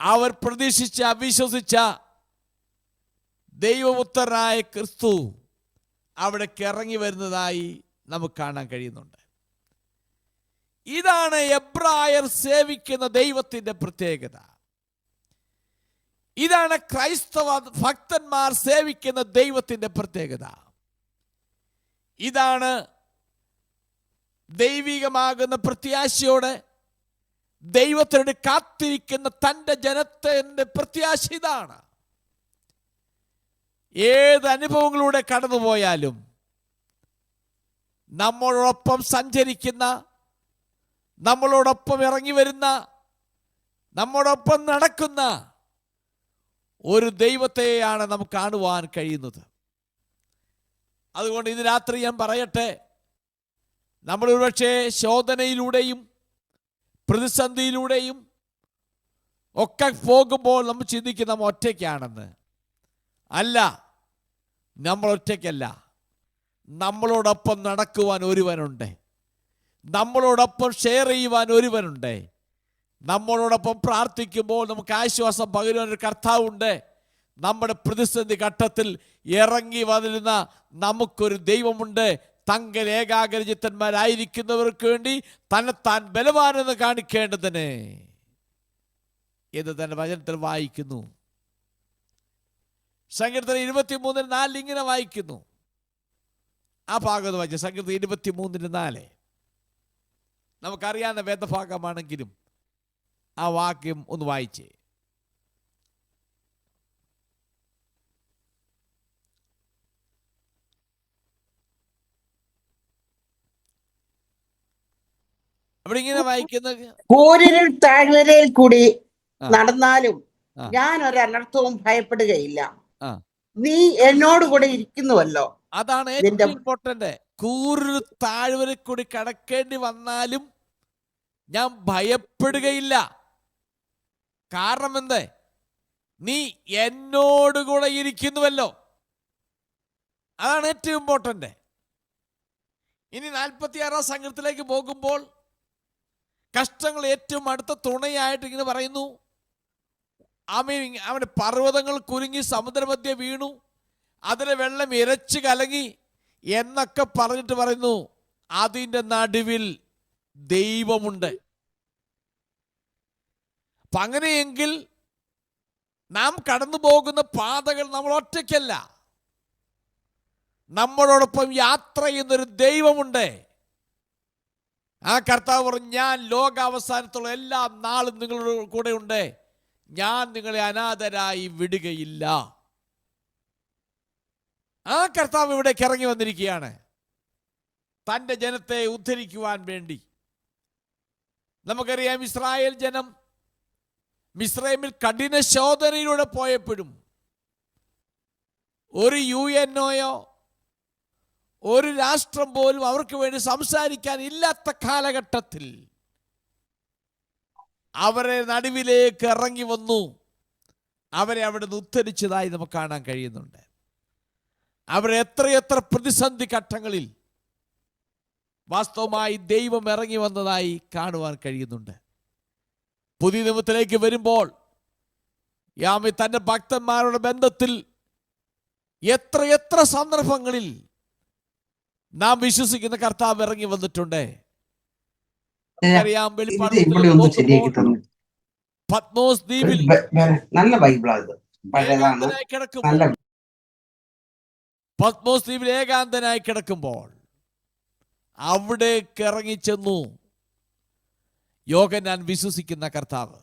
അവർ പ്രതീക്ഷിച്ച, വിശ്വസിച്ച ദൈവപുത്രനായ ക്രിസ്തു അവിടേക്ക് ഇറങ്ങി വരുന്നതായി നമുക്ക് കാണാൻ കഴിയുന്നുണ്ട്. ഇതാണ് എബ്രായർ സേവിക്കുന്ന ദൈവത്തിൻ്റെ പ്രത്യേകത. ഇതാണ് ക്രൈസ്തവ ഭക്തന്മാർ സേവിക്കുന്ന ദൈവത്തിൻ്റെ പ്രത്യേകത. ഇതാണ് ദൈവികമാകുന്ന പ്രത്യാശയോടെ ദൈവത്തിനോട് കാത്തിരിക്കുന്ന തൻ്റെ ജനത്തിൻ്റെ പ്രത്യാശ ഇതാണ്. ഏത് അനുഭവങ്ങളിലൂടെ കടന്നുപോയാലും നമ്മളോടൊപ്പം സഞ്ചരിക്കുന്ന, നമ്മളോടൊപ്പം ഇറങ്ങി വരുന്ന, നമ്മോടൊപ്പം നടക്കുന്ന ഒരു ദൈവത്തെയാണ് നമുക്ക് കാണുവാൻ കഴിയുന്നത്. അതുകൊണ്ട് ഇന്ന് രാത്രി ഞാൻ പറയട്ടെ, നമ്മൾ ഒരുപക്ഷെ ശോധനയിലൂടെയും പ്രതിസന്ധിയിലൂടെയും ഒക്കെ പോകുമ്പോൾ നമ്മൾ ചിന്തിക്കും നമ്മൾ ഒറ്റയ്ക്കാണെന്ന്. അല്ല, നമ്മൾ ഒറ്റയ്ക്കല്ല. നമ്മളോടൊപ്പം നടക്കുവാൻ ഒരുവനുണ്ട്. നമ്മളോടൊപ്പം ഷെയർ ചെയ്യുവാൻ ഒരുവനുണ്ട്. നമ്മളോടൊപ്പം പ്രാർത്ഥിക്കുമ്പോൾ നമുക്ക് ആശ്വാസം പകരുവാൻ ഒരു കർത്താവുണ്ട്. നമ്മുടെ പ്രതിസന്ധി ഘട്ടത്തിൽ ഇറങ്ങി വന്നിരുന്ന നമുക്കൊരു ദൈവമുണ്ട്. തങ്ങൾ ഏകാഗ്രചിത്തന്മാരായിരിക്കുന്നവർക്ക് വേണ്ടി തന്നെത്താൻ ബലവാനെന്ന് കാണിക്കേണ്ടതിന് എന്ന് തന്നെ വചനത്തിൽ വായിക്കുന്നു. സങ്കീർത്തനം 23:4 ഇങ്ങനെ വായിക്കുന്നു. ആ ഭാഗത്ത് വായിച്ച സങ്കീർത്തനം 23:4. നമുക്കറിയാവുന്ന വേദഭാഗമാണെങ്കിലും ആ വാക്യം ഒന്ന് വായിച്ചേ. അവിടെ ഇങ്ങനെ വായിക്കുന്ന, കൂരിരുൾ താഴ്വരയിൽ കൂടി ആ. നടന്നാലും ആ. ഞാൻ ഒരു അനർത്ഥവും ഭയപ്പെടുകയില്ല. ആ. നീ എന്നോട് കൂടെ ഇരിക്കുന്നുവല്ലോ. അതാണ് ഇതിന്റെ- ഏറ്റവും ഇമ്പോർട്ടന്റ്. കൂരിരുൾ താഴ്വരയിൽ കൂടി കടക്കേണ്ടി വന്നാലും ഞാൻ ഭയപ്പെടുകയില്ല. കാരണം എന്ത്? നീ എന്നോടുകൂടെ ഇരിക്കുന്നുവല്ലോ. അതാണ് ഏറ്റവും ഇമ്പോർട്ടന്റ്. ഇനി 46-ാം സങ്കീർത്തനത്തിലേക്ക് പോകുമ്പോൾ കഷ്ടങ്ങൾ ഏറ്റവും അടുത്ത തുണയായിട്ട് ഇങ്ങനെ പറയുന്നു. അവന്റെ പർവ്വതങ്ങൾ കുലുങ്ങി സമുദ്രമധ്യേ വീണു, അതിലെ വെള്ളം ഇരച്ചു കലങ്ങി എന്നൊക്കെ പറഞ്ഞിട്ട് പറയുന്നു, അതിൻ്റെ നടുവിൽ ദൈവമുണ്ട്. അപ്പൊ അങ്ങനെയെങ്കിൽ നാം കടന്നു പോകുന്ന പാതകൾ നമ്മൾ ഒറ്റയ്ക്കല്ല, നമ്മളോടൊപ്പം യാത്ര ചെയ്യുന്നൊരു ദൈവമുണ്ട്. ആ കർത്താവ് പറഞ്ഞു, ഞാൻ ലോകാവസാനത്തുള്ള എല്ലാ നാളും നിങ്ങളുടെ കൂടെ ഉണ്ട്, ഞാൻ നിങ്ങളെ അനാഥരായി വിടുകയില്ല. ആ കർത്താവ് ഇവിടേക്ക് ഇറങ്ങി വന്നിരിക്കുകയാണ് തൻ്റെ ജനത്തെ ഉദ്ധരിക്കുവാൻ വേണ്ടി. നമുക്കറിയാം, ഇസ്രായേൽ ജനം മിസ്രൈമിൽ കഠിന ശോധനയിലൂടെ പോയപ്പോഴും ഒരു UNOയോ ഒരു രാഷ്ട്രം പോലും അവർക്ക് വേണ്ടി സംസാരിക്കാൻ ഇല്ലാത്ത കാലഘട്ടത്തിൽ അവരെ നടുവിലേക്ക് ഇറങ്ങി വന്നു, അവരെ അവിടെ നിന്ന് ഉദ്ധരിച്ചതായി നമുക്ക് കാണാൻ കഴിയുന്നുണ്ട്. അവരെ എത്രയെത്ര പ്രതിസന്ധി ഘട്ടങ്ങളിൽ വാസ്തവമായി ദൈവം ഇറങ്ങി വന്നതായി കാണുവാൻ കഴിയുന്നുണ്ട്. പുതിയ നിയമത്തിലേക്ക് വരുമ്പോൾ യാമി തൻ്റെ ഭക്തന്മാരുടെ ബന്ധത്തിൽ എത്രയെത്ര സന്ദർഭങ്ങളിൽ നാം വിശ്വസിക്കുന്ന കർത്താവ് ഇറങ്ങി വന്നിട്ടുണ്ട്. അറിയാം, പത്മോസ് ദ്വീപിൽ നല്ല ബൈബിളാണ്, പഴയതാണ്. കിടക്കുമ്പോൾ, പത്മോസ് ദ്വീപിൽ ഏകാന്തനായി കിടക്കുമ്പോൾ അവിടേക്ക് ഇറങ്ങിച്ചെന്നു യോഹന്നാൻ വിശ്വസിക്കുന്ന കർത്താവ്.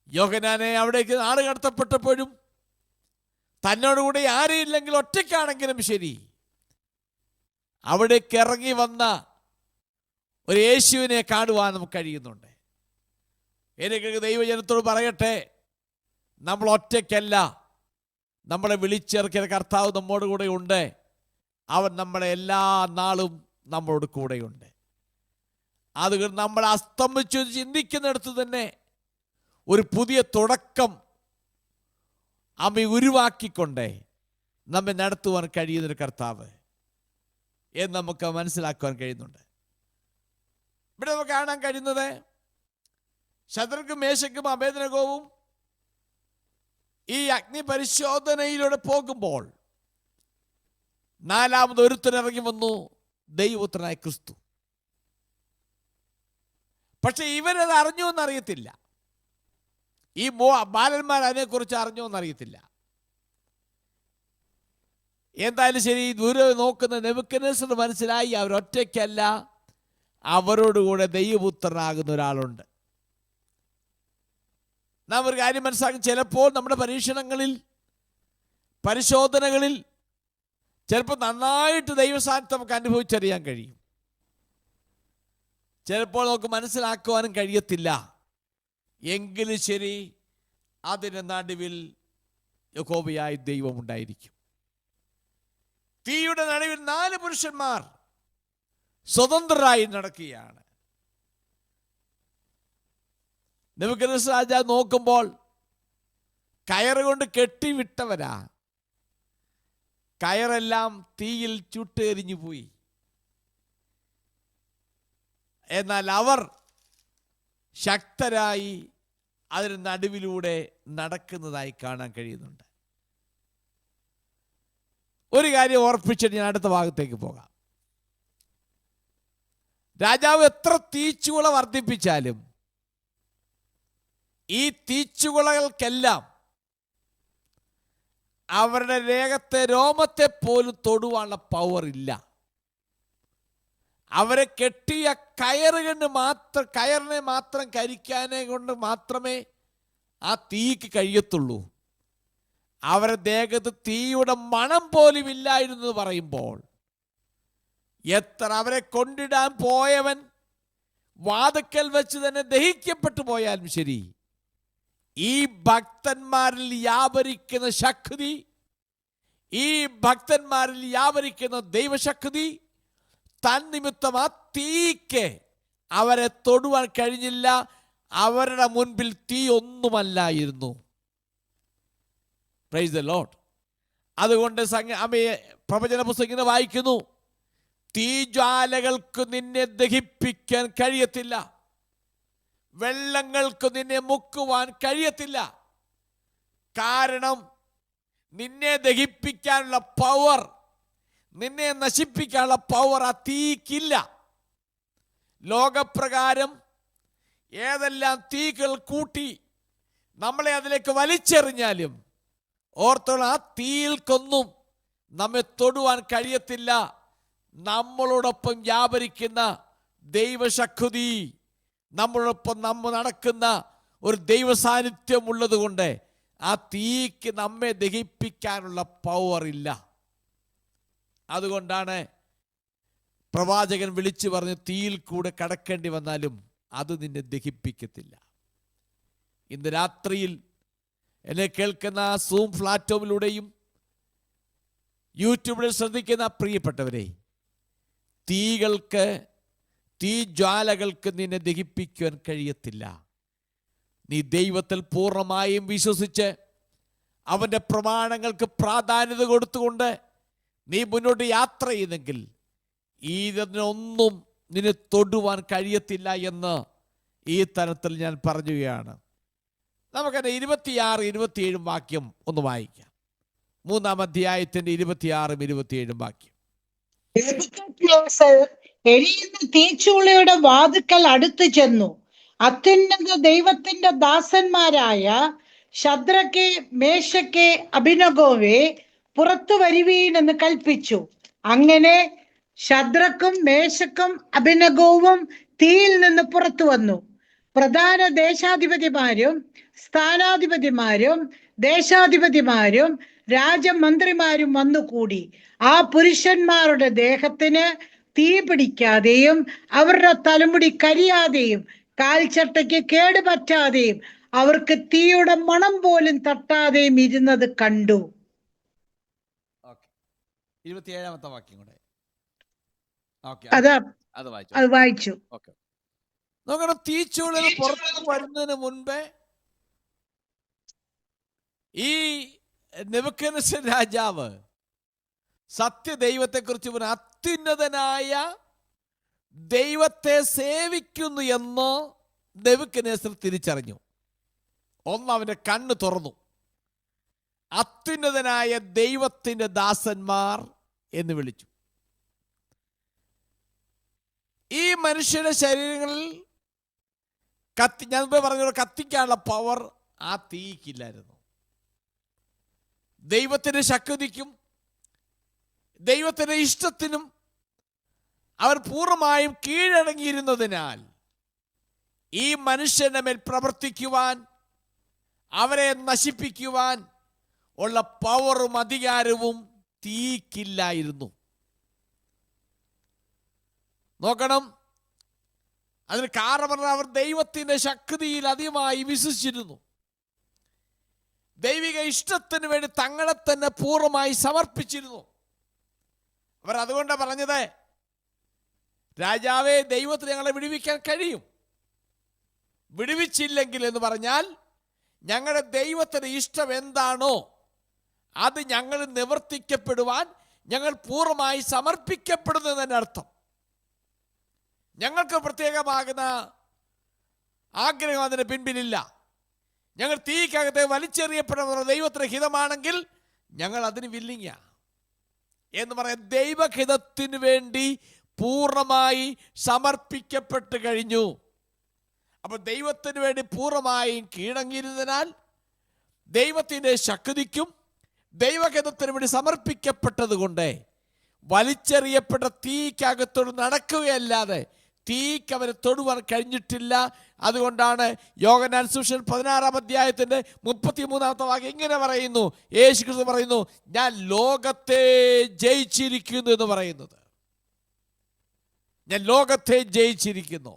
യോഹന്നാനെ അവിടേക്ക് നാട് കടത്തപ്പെട്ടപ്പോഴും തന്നോടുകൂടി ആരെയില്ലെങ്കിൽ ഒറ്റയ്ക്കാണെങ്കിലും ശരി അവിടേക്ക് ഇറങ്ങി വന്ന ഒരു യേശുവിനെ കാണുവാൻ നമുക്ക് കഴിയുന്നുണ്ട്. എനിക്ക് ദൈവജനത്തോട് പറയട്ടെ, നമ്മൾ ഒറ്റയ്ക്കല്ല, നമ്മളെ വിളിച്ചിറക്കിയ കർത്താവ് നമ്മോട് കൂടെ ഉണ്ട്. അവൻ നമ്മളെ എല്ലാ നാളും നമ്മളോട് കൂടെയുണ്ട്. അതുകൊണ്ട് നമ്മൾ അസ്തമിച്ചു ചിന്തിക്കുന്നിടത്ത് തന്നെ ഒരു പുതിയ തുടക്കം അമ്മ ഉരുവാക്കിക്കൊണ്ടേ നമ്മെ നടത്തുവാൻ കഴിയുന്നൊരു കർത്താവ് എന്ന് നമുക്ക് മനസ്സിലാക്കുവാൻ കഴിയുന്നുണ്ട്. ഇവിടെ നമുക്ക് കാണാൻ കഴിയുന്നത് ശദ്രക്കും മേശക്കും അബേദ്നെഗോവും ഈ അഗ്നി പരിശോധനയിലൂടെ പോകുമ്പോൾ നാലാമത് ഒരുത്തനിറങ്ങി വന്നു, ദൈവപുത്രനായ ക്രിസ്തു. പക്ഷെ ഇവരത് അറിഞ്ഞു എന്നറിയത്തില്ല. ഈ ബാലന്മാർ അതിനെക്കുറിച്ച് അറിഞ്ഞോ എന്നറിയത്തില്ല. എന്തായാലും ശരി, ദൂരെ നോക്കുന്ന നെബൂഖദ്നേസറിന് മനസ്സിലായി അവരൊറ്റയ്ക്കല്ല, അവരോടുകൂടെ ദൈവപുത്രനാകുന്ന ഒരാളുണ്ട്. നാം ഒരു കാര്യം മനസ്സിലാക്കും, ചിലപ്പോൾ നമ്മുടെ പരീക്ഷണങ്ങളിൽ, പരിശോധനകളിൽ ചിലപ്പോൾ നന്നായിട്ട് ദൈവസാന്നിധ്യം നമുക്ക് അനുഭവിച്ചറിയാൻ കഴിയും. ചിലപ്പോൾ നമുക്ക് മനസ്സിലാക്കുവാനും കഴിയത്തില്ല. എങ്കിലും ശരി, അതിന് നടുവിൽ യഹോവയായ ദൈവമുണ്ടായിരിക്കും. തീയുടെ നടുവിൽ 4 പുരുഷന്മാർ സ്വതന്ത്രരായി നടക്കുകയാണ്. നെബൂഖദ്നേസർ രാജാവ് നോക്കുമ്പോൾ കയറുകൊണ്ട് കെട്ടിവിട്ടവരാ. കയറെല്ലാം തീയിൽ ചുട്ടെരിഞ്ഞു പോയി. എന്നാൽ അവർ ശക്തരായി അതിന് നടുവിലൂടെ നടക്കുന്നതായി കാണാൻ കഴിയുന്നുണ്ട്. ഒരു കാര്യം ഓർപ്പിച്ചിട്ട് ഞാൻ അടുത്ത ഭാഗത്തേക്ക് പോകാം. രാജാവ് എത്ര തീച്ചുള വർദ്ധിപ്പിച്ചാലും ഈ തീച്ചുളകൾക്കെല്ലാം അവരുടെ ദേഹത്തെ രോമത്തെ പോലും തൊടുവാനുള്ള പവർ ഇല്ല. അവരെ കെട്ടിയ കയറിനെ മാത്രം കരിക്കാനെ കൊണ്ട് മാത്രമേ ആ തീക്ക് കഴിയത്തുള്ളൂ. അവരുടെ ദേഹത്ത് തീയുടെ മണം പോലും ഇല്ലായിരുന്നു എന്ന് പറയുമ്പോൾ, എത്ര അവരെ കൊണ്ടിടാൻ പോയവൻ വാതിക്കൽ വെച്ച് തന്നെ ദഹിക്കപ്പെട്ടു പോയാലും ശരി, ഈ ഭക്തന്മാരിൽ വ്യാപരിക്കുന്ന ശക്തി, ഈ ഭക്തന്മാരിൽ വ്യാപരിക്കുന്ന ദൈവശക്തി തന്നിമിത്തം ആ തീക്ക് അവരെ തൊടുവാൻ കഴിഞ്ഞില്ല. അവരുടെ മുൻപിൽ തീ ഒന്നുമല്ലായിരുന്നു. Praise the Lord. അതുകൊണ്ട് പ്രവചന പുസ്തകം വായിക്കുന്നു, തീജ്വാലകൾക്ക് നിന്നെ ദഹിപ്പിക്കാൻ കഴിയത്തില്ല, വെള്ളങ്ങൾക്ക് നിന്നെ മുക്കുവാൻ കഴിയത്തില്ല. കാരണം നിന്നെ ദഹിപ്പിക്കാനുള്ള പവർ, നിന്നെ നശിപ്പിക്കാനുള്ള പവർ ആ തീക്കില്ല. ലോകപ്രകാരം ഏതെല്ലാം തീകൾ കൂട്ടി നമ്മളെ അതിലേക്ക് വലിച്ചെറിഞ്ഞാലും ഓർത്തോളം ആ തീയിൽക്കൊന്നും നമ്മെ തൊടുവാൻ കഴിയത്തില്ല. നമ്മളോടൊപ്പം വ്യാപരിക്കുന്ന ദൈവശക്തി, നമ്മളോടൊപ്പം നമ്മൾ നടക്കുന്ന ഒരു ദൈവ സാന്നിധ്യം ഉള്ളത് കൊണ്ട് ആ തീക്ക് നമ്മെ ദഹിപ്പിക്കാനുള്ള പവർ ഇല്ല. അതുകൊണ്ടാണ് പ്രവാചകൻ വിളിച്ചു പറഞ്ഞ്, തീയിൽ കൂടെ കടക്കേണ്ടി വന്നാലും അത് നിന്നെ ദഹിപ്പിക്കത്തില്ല. ഇന്ന് രാത്രിയിൽ എന്നെ കേൾക്കുന്ന സൂം പ്ലാറ്റ്ഫോമിലൂടെയും യൂട്യൂബിൽ ശ്രദ്ധിക്കുന്ന പ്രിയപ്പെട്ടവരെ, തീജ്വാലകൾക്ക് നിന്നെ ദഹിപ്പിക്കുവാൻ കഴിയത്തില്ല. നീ ദൈവത്തിൽ പൂർണ്ണമായും വിശ്വസിച്ച് അവൻ്റെ പ്രമാണങ്ങൾക്ക് പ്രാധാന്യത കൊടുത്തുകൊണ്ട് നീ മുന്നോട്ട് യാത്ര ചെയ്യുന്നെങ്കിൽ ഇതിനൊന്നും നിന്നെ തൊടുവാൻ കഴിയത്തില്ല എന്ന് ഈ തരത്തിൽ ഞാൻ പറയുകയാണ്. നമുക്കത് 26, 27 വാക്യം ഒന്ന് വായിക്കാം. 3-ാം അധ്യായത്തിന്റെ 26, 27 വാക്യം. എരിയുന്ന തീച്ചൂളയുടെ വാതുക്കൽ അടുത്തു ചെന്നു അത്യുന്നത ദൈവത്തിന്റെ ദാസന്മാരായ ശദ്രക്കെ, മേശക്കെ, അഭിനഗോവേ പുറത്തു വരുവീൻ എന്ന് കൽപ്പിച്ചു. അങ്ങനെ ശദ്രക്കും മേശക്കും അഭിനഗോവും തീയിൽ നിന്ന് പുറത്തു വന്നു. പ്രധാന ദേശാധിപതിമാരും സ്ഥാനാധിപതിമാരും ദേശാധിപതിമാരും രാജമന്ത്രിമാരും വന്നുകൂടി. ആ പുരുഷന്മാരുടെ ദേഹത്തിന് തീ പിടിക്കാതെയും അവരുടെ തലമുടി കരിയാതെയും കാൽച്ചട്ടയ്ക്ക് കേടുപറ്റാതെയും അവർക്ക് തീയുടെ മണം പോലും തട്ടാതെയും ഇരുന്നത് കണ്ടു. 27-ാമത്തെ വാക്യം കൂടെ അത് വായിച്ചു. നോക്കണം, തീച്ചൂളൽ പുറത്തു വരുന്നതിന് മുൻപേ ഈ നെബൂഖദ്നേസർ രാജാവ് സത്യദൈവത്തെക്കുറിച്ച് പറഞ്ഞ അത്യുന്നതനായ ദൈവത്തെ സേവിക്കുന്നു എന്ന് നെബൂഖദ്നേസർ തിരിച്ചറിഞ്ഞു. അവന്റെ കണ്ണ് തുറന്നു. അത്യുന്നതനായ ദൈവത്തിന്റെ ദാസന്മാർ എന്ന് വിളിച്ചു. ഈ മനുഷ്യരുടെ ശരീരങ്ങളിൽ ഞാൻ പറഞ്ഞ കത്തിക്കാനുള്ള പവർ ആ തീക്കില്ലായിരുന്നു. ദൈവത്തിന്റെ ശക്തിക്കും ദൈവത്തിന്റെ ഇഷ്ടത്തിനും അവർ പൂർണ്ണമായും കീഴടങ്ങിയിരുന്നതിനാൽ ഈ മനുഷ്യന്റെ മേൽ പ്രവർത്തിക്കുവാൻ, അവരെ നശിപ്പിക്കുവാൻ ഉള്ള പവറും അധികാരവും തീക്കില്ലായിരുന്നു. നോക്കണം, അതിന് കാരണം അവർ ദൈവത്തിന്റെ ശക്തിയിൽ അധികമായി വിശ്വസിച്ചിരുന്നു. ദൈവിക ഇഷ്ടത്തിന് വേണ്ടി തങ്ങളെ തന്നെ പൂർണ്ണമായി സമർപ്പിച്ചിരുന്നു. അവർ അതുകൊണ്ടാണ് പറഞ്ഞത്, രാജാവേ, ദൈവത്തിന് ഞങ്ങളെ വിടുവിക്കാൻ കഴിയും. വിടുവിച്ചില്ലെങ്കിൽ എന്ന് പറഞ്ഞാൽ ഞങ്ങളുടെ ദൈവത്തിന്റെ ഇഷ്ടം എന്താണോ അത് ഞങ്ങൾ നിവർത്തിക്കപ്പെടുവാൻ ഞങ്ങൾ പൂർണ്ണമായി സമർപ്പിക്കപ്പെടുന്നു എന്നതിൻ്റെ അർത്ഥം. ഞങ്ങൾക്ക് പ്രത്യേകമാകുന്ന ആഗ്രഹം അതിന് പിൻപിലില്ല. ഞങ്ങൾ തീക്കകത്തെ വലിച്ചെറിയപ്പെടുന്ന ദൈവത്തിന് ഹിതമാണെങ്കിൽ ഞങ്ങൾ അതിന് വില്ലിങ്ങ എന്ന് പറയാൻ ദൈവഹിതത്തിന് വേണ്ടി പൂർണ്ണമായി സമർപ്പിക്കപ്പെട്ട് കഴിഞ്ഞു. അപ്പൊ ദൈവത്തിന് വേണ്ടി പൂർണ്ണമായും കീഴടങ്ങിയിരുന്നതിനാൽ ദൈവത്തിന്റെ ശക്തിക്കും ദൈവഹിതത്തിന് വേണ്ടി സമർപ്പിക്കപ്പെട്ടത് കൊണ്ട് വലിച്ചെറിയപ്പെട്ട തീക്കകത്തോട് നടക്കുകയല്ലാതെ തീക്ക് അവരെ തൊടുവാൻ കഴിഞ്ഞിട്ടില്ല. അതുകൊണ്ടാണ് യോഹന്നാൻ സുവിശേഷം 16-ാം അധ്യായത്തിന്റെ 33-ാമത്തെ വാക്യം ഇങ്ങനെ പറയുന്നു. യേശുക്രിസ്തു പറയുന്നു, ഞാൻ ലോകത്തെ ജയിച്ചിരിക്കുന്നു എന്ന് പറയുന്നത്. ഞാൻ ലോകത്തെ ജയിച്ചിരിക്കുന്നു.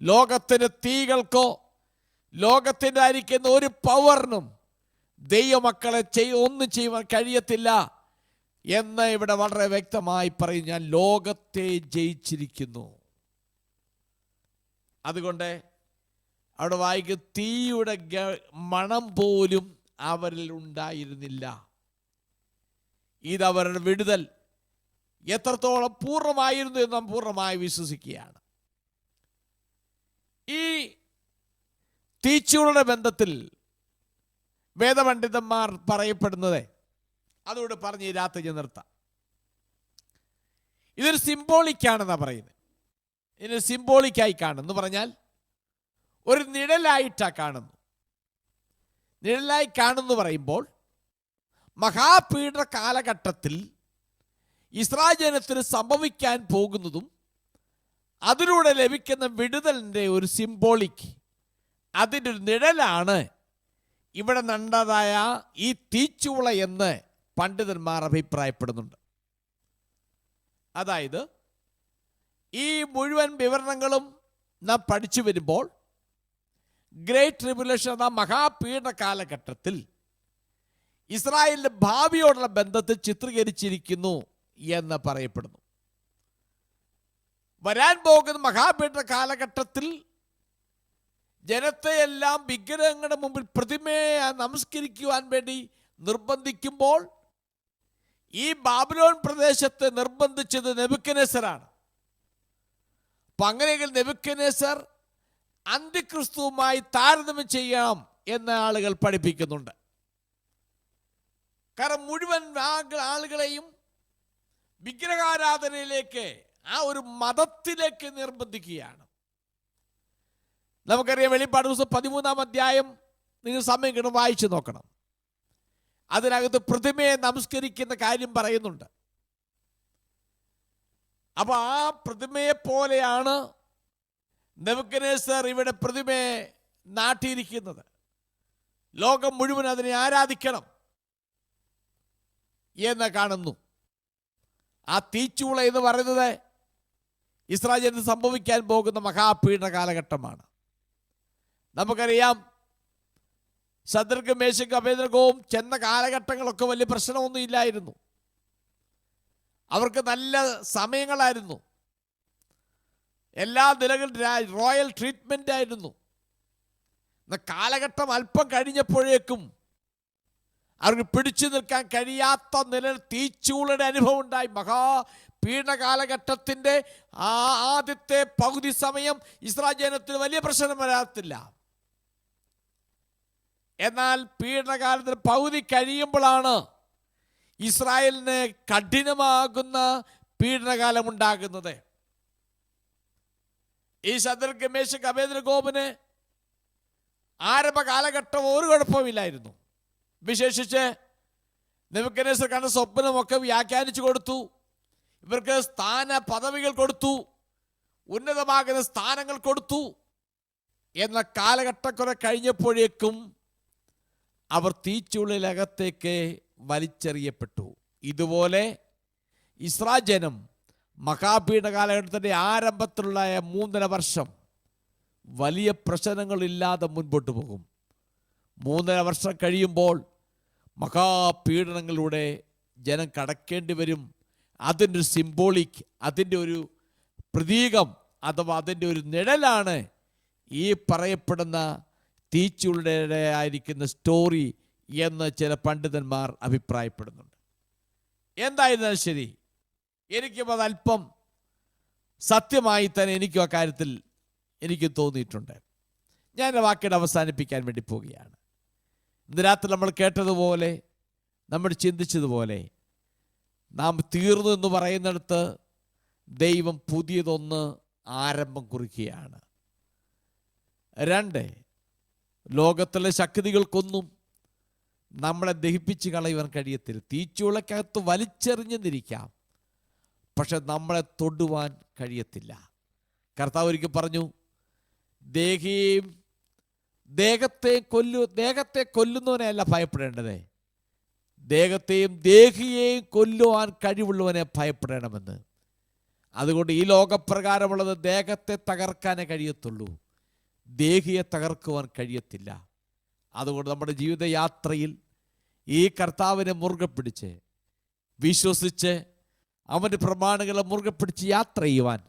ലോകത്തിന്റെ തീകൾക്കോ ലോകത്തിൻ്റെ ആയിരിക്കുന്ന ഒരു പവറിനും ദൈവമക്കളെ ഒന്നും ചെയ്യുവാൻ കഴിയത്തില്ല എന്ന് ഇവിടെ വളരെ വ്യക്തമായി പറയും. ഞാൻ ലോകത്തെ ജയിച്ചിരിക്കുന്നു. അതുകൊണ്ട് അവിടെ വായിക്കും, തീയുടെ മണം പോലും അവരിൽ ഉണ്ടായിരുന്നില്ല. ഇതവരുടെ വിടുതൽ എത്രത്തോളം പൂർണ്ണമായിരുന്നു എന്ന് നാം പൂർണ്ണമായി വിശ്വസിക്കുകയാണ്. ഈ തീച്ചൂളുടെ ബന്ധത്തിൽ വേദപണ്ഡിതന്മാർ പറയപ്പെടുന്നത് അതോട് പറഞ്ഞ് ഈ രാത്രി നിർത്താം. ഇതൊരു സിംബോളിക്കാണെന്നാണ് പറയുന്നത്. ഇതിന് സിംബോളിക്കായി കാണുന്നു പറഞ്ഞാൽ ഒരു നിഴലായിട്ടാണ് കാണുന്നു. നിഴലായി കാണുന്നു പറയുമ്പോൾ മഹാപീഡന കാലഘട്ടത്തിൽ ഇസ്രായേൽ ജനത്തിന് സംഭവിക്കാൻ പോകുന്നതും അതിലൂടെ ലഭിക്കുന്ന വിടുതലിൻ്റെ ഒരു സിംബോളിക്, അതിൻ്റെ ഒരു നിഴലാണ് ഇവിടെ കണ്ടതായ ഈ തീച്ചൂള എന്ന് പണ്ഡിതന്മാർ അഭിപ്രായപ്പെടുന്നുണ്ട്. അതായത് ഈ മുഴുവൻ വിവരണങ്ങളും നാം പഠിച്ചു വരുമ്പോൾ ഗ്രേറ്റ് ട്രിബുലേഷൻ എന്ന മഹാപീഡന കാലഘട്ടത്തിൽ ഇസ്രായേലിന്റെ ഭാവിയോടുള്ള ബന്ധത്തിൽ ചിത്രീകരിച്ചിരിക്കുന്നു എന്ന് പറയപ്പെടുന്നു. വരാൻ പോകുന്ന മഹാപീഡന കാലഘട്ടത്തിൽ ജനത്തെയെല്ലാം വിഗ്രഹങ്ങളുടെ മുമ്പിൽ പ്രതിമയെ നമസ്കരിക്കുവാൻ വേണ്ടി നിർബന്ധിക്കുമ്പോൾ ഈ ബാബിലോൺ പ്രദേശത്തെ നിർബന്ധിച്ചത് നെബൂഖദ്നേസറാണ്. അപ്പൊ അങ്ങനെയെങ്കിൽ നെബൂഖദ്നേസർ അന്തിക്രിസ്തുവുമായി താരതമ്യം ചെയ്യണം എന്ന ആളുകൾ പഠിപ്പിക്കുന്നുണ്ട്. കാരണം മുഴുവൻ ആളുകളെയും വിഗ്രഹാരാധനയിലേക്ക്, ആ ഒരു മതത്തിലേക്ക് നിർബന്ധിക്കുകയാണ്. നമുക്കറിയാം, വെളിപ്പാട് ദിവസം 13-ാം അധ്യായം നിങ്ങൾ സമയം കിട്ടും വായിച്ചു നോക്കണം. അതിനകത്ത് പ്രതിമയെ നമസ്കരിക്കുന്ന കാര്യം പറയുന്നുണ്ട്. അപ്പൊ ആ പ്രതിമയെ പോലെയാണ് നെബൂഖദ്നേസർ ഇവിടെ പ്രതിമയെ നാട്ടിയിരിക്കുന്നത്. ലോകം മുഴുവൻ അതിനെ ആരാധിക്കണം എന്ന് കാണുന്നു. ആ തീച്ചൂള എന്ന് പറയുന്നത് ഇസ്രായേലിന് സംഭവിക്കാൻ പോകുന്ന മഹാപീഡന കാലഘട്ടമാണ്. നമുക്കറിയാം, ശദ്രക്കും മേശക്കും അബേദ്നെഗോവും ചെന്ന കാലഘട്ടങ്ങളൊക്കെ വലിയ പ്രശ്നമൊന്നും ഇല്ലായിരുന്നു. അവർക്ക് നല്ല സമയങ്ങളായിരുന്നു. എല്ലാ നിലകളിലും റോയൽ ട്രീറ്റ്മെന്റ് ആയിരുന്നു. കാലഘട്ടം അല്പം കഴിഞ്ഞപ്പോഴേക്കും അവർക്ക് പിടിച്ചു നിൽക്കാൻ കഴിയാത്ത നിലയിൽ തീച്ചൂളയുടെ അനുഭവം ഉണ്ടായി. മഹാപീഡന കാലഘട്ടത്തിന്റെ ആദ്യത്തെ പകുതി സമയം ഇസ്രായേൽ ജനത്തിന് വലിയ പ്രശ്നം വരാത്തില്ല. എന്നാൽ പീഡനകാലത്തിന് പകുതി കഴിയുമ്പോഴാണ് ഇസ്രായേലിന് കഠിനമാകുന്ന പീഡനകാലം ഉണ്ടാകുന്നത്. ഈ ശദ്രക്ക് മേശക്ക് അബേദ്നെഗോവിന് ആരംഭ കാലഘട്ടം ഒരു കുഴപ്പമില്ലായിരുന്നു. വിശേഷിച്ച് നെബൂഖദ്നേസർ കണ്ട സ്വപ്നമൊക്കെ വ്യാഖ്യാനിച്ചു കൊടുത്തു. ഇവർക്ക് സ്ഥാന പദവികൾ കൊടുത്തു, ഉന്നതമാകുന്ന സ്ഥാനങ്ങൾ കൊടുത്തു. എന്ന കാലഘട്ടം കുറെ കഴിഞ്ഞപ്പോഴേക്കും അവർ തീച്ചൂളയിലകത്തേക്ക് വലിച്ചെറിയപ്പെട്ടു. ഇതുപോലെ ഇസ്രായേൽ ജനം മഹാപീഡന കാലഘട്ടത്തിൻ്റെ ആരംഭത്തിലുള്ള 3.5 വർഷം വലിയ പ്രശ്നങ്ങളില്ലാതെ മുൻപോട്ട് പോകും. 3.5 വർഷം കഴിയുമ്പോൾ മഹാപീഡനങ്ങളിലൂടെ ജനം കടക്കേണ്ടി വരും. അതിൻ്റെ ഒരു സിംബോളിക്, അതിൻ്റെ ഒരു പ്രതീകം അഥവാ അതിൻ്റെ ഒരു നിഴലാണ് ഈ പറയപ്പെടുന്ന തീച്ചൂളയുടെ ആയിരിക്കുന്ന സ്റ്റോറി എന്ന് ചില പണ്ഡിതന്മാർ അഭിപ്രായപ്പെടുന്നുണ്ട്. എന്തായിരുന്നാലും ശരി, എനിക്കും അതല്പം സത്യമായി തന്നെ എനിക്കും ആ കാര്യത്തിൽ എനിക്ക് തോന്നിയിട്ടുണ്ട്. ഞാൻ എൻ്റെ വാക്കിയുടെ അവസാനിപ്പിക്കാൻ വേണ്ടി പോവുകയാണ്. ഇന്ന് രാത്രി നമ്മൾ കേട്ടതുപോലെ, നമ്മൾ ചിന്തിച്ചതുപോലെ, നാം തീർന്നു എന്ന് പറയുന്നിടത്ത് ദൈവം പുതിയതൊന്ന് ആരംഭം കുറിക്കുകയാണ്. 2, ലോകത്തിലെ ശക്തികൾക്കൊന്നും നമ്മളെ ദഹിപ്പിച്ച് കളയുവാൻ കഴിയത്തില്ല. തീച്ചൂളക്കകത്ത് വലിച്ചെറിഞ്ഞെന്നിരിക്കാം, പക്ഷെ നമ്മളെ തൊടുവാൻ കഴിയത്തില്ല. കർത്താവ് ഒരിക്കൽ പറഞ്ഞു, ദേഹത്തെ കൊല്ലുന്നവനെയല്ല ഭയപ്പെടേണ്ടത്, ദേഹത്തെയും ദേഹിയെയും കൊല്ലുവാൻ കഴിവുള്ളവനെ ഭയപ്പെടണമെന്ന്. അതുകൊണ്ട് ഈ ലോകപ്രകാരമുള്ളത് ദേഹത്തെ തകർക്കാനേ കഴിയത്തുള്ളൂ, ദേഹിയെ തകർക്കുവാൻ കഴിയത്തില്ല. അതുകൊണ്ട് നമ്മുടെ ജീവിതയാത്രയിൽ ഈ കർത്താവിനെ മുറുകെ പിടിച്ച് വിശ്വസിച്ച് അവൻ്റെ പ്രമാണങ്ങളെ മുറുകെ പിടിച്ച് യാത്ര ചെയ്യുവാൻ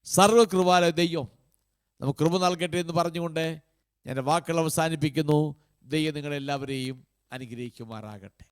സർവ്വകൃപാല ദൈവം നമുക്ക് കൃപ നൽകട്ടെ എന്ന് പറഞ്ഞുകൊണ്ട് ഞാൻ വാക്കുകൾ അവസാനിപ്പിക്കുന്നു. ദൈവം നിങ്ങളെല്ലാവരെയും അനുഗ്രഹിക്കുമാറാകട്ടെ.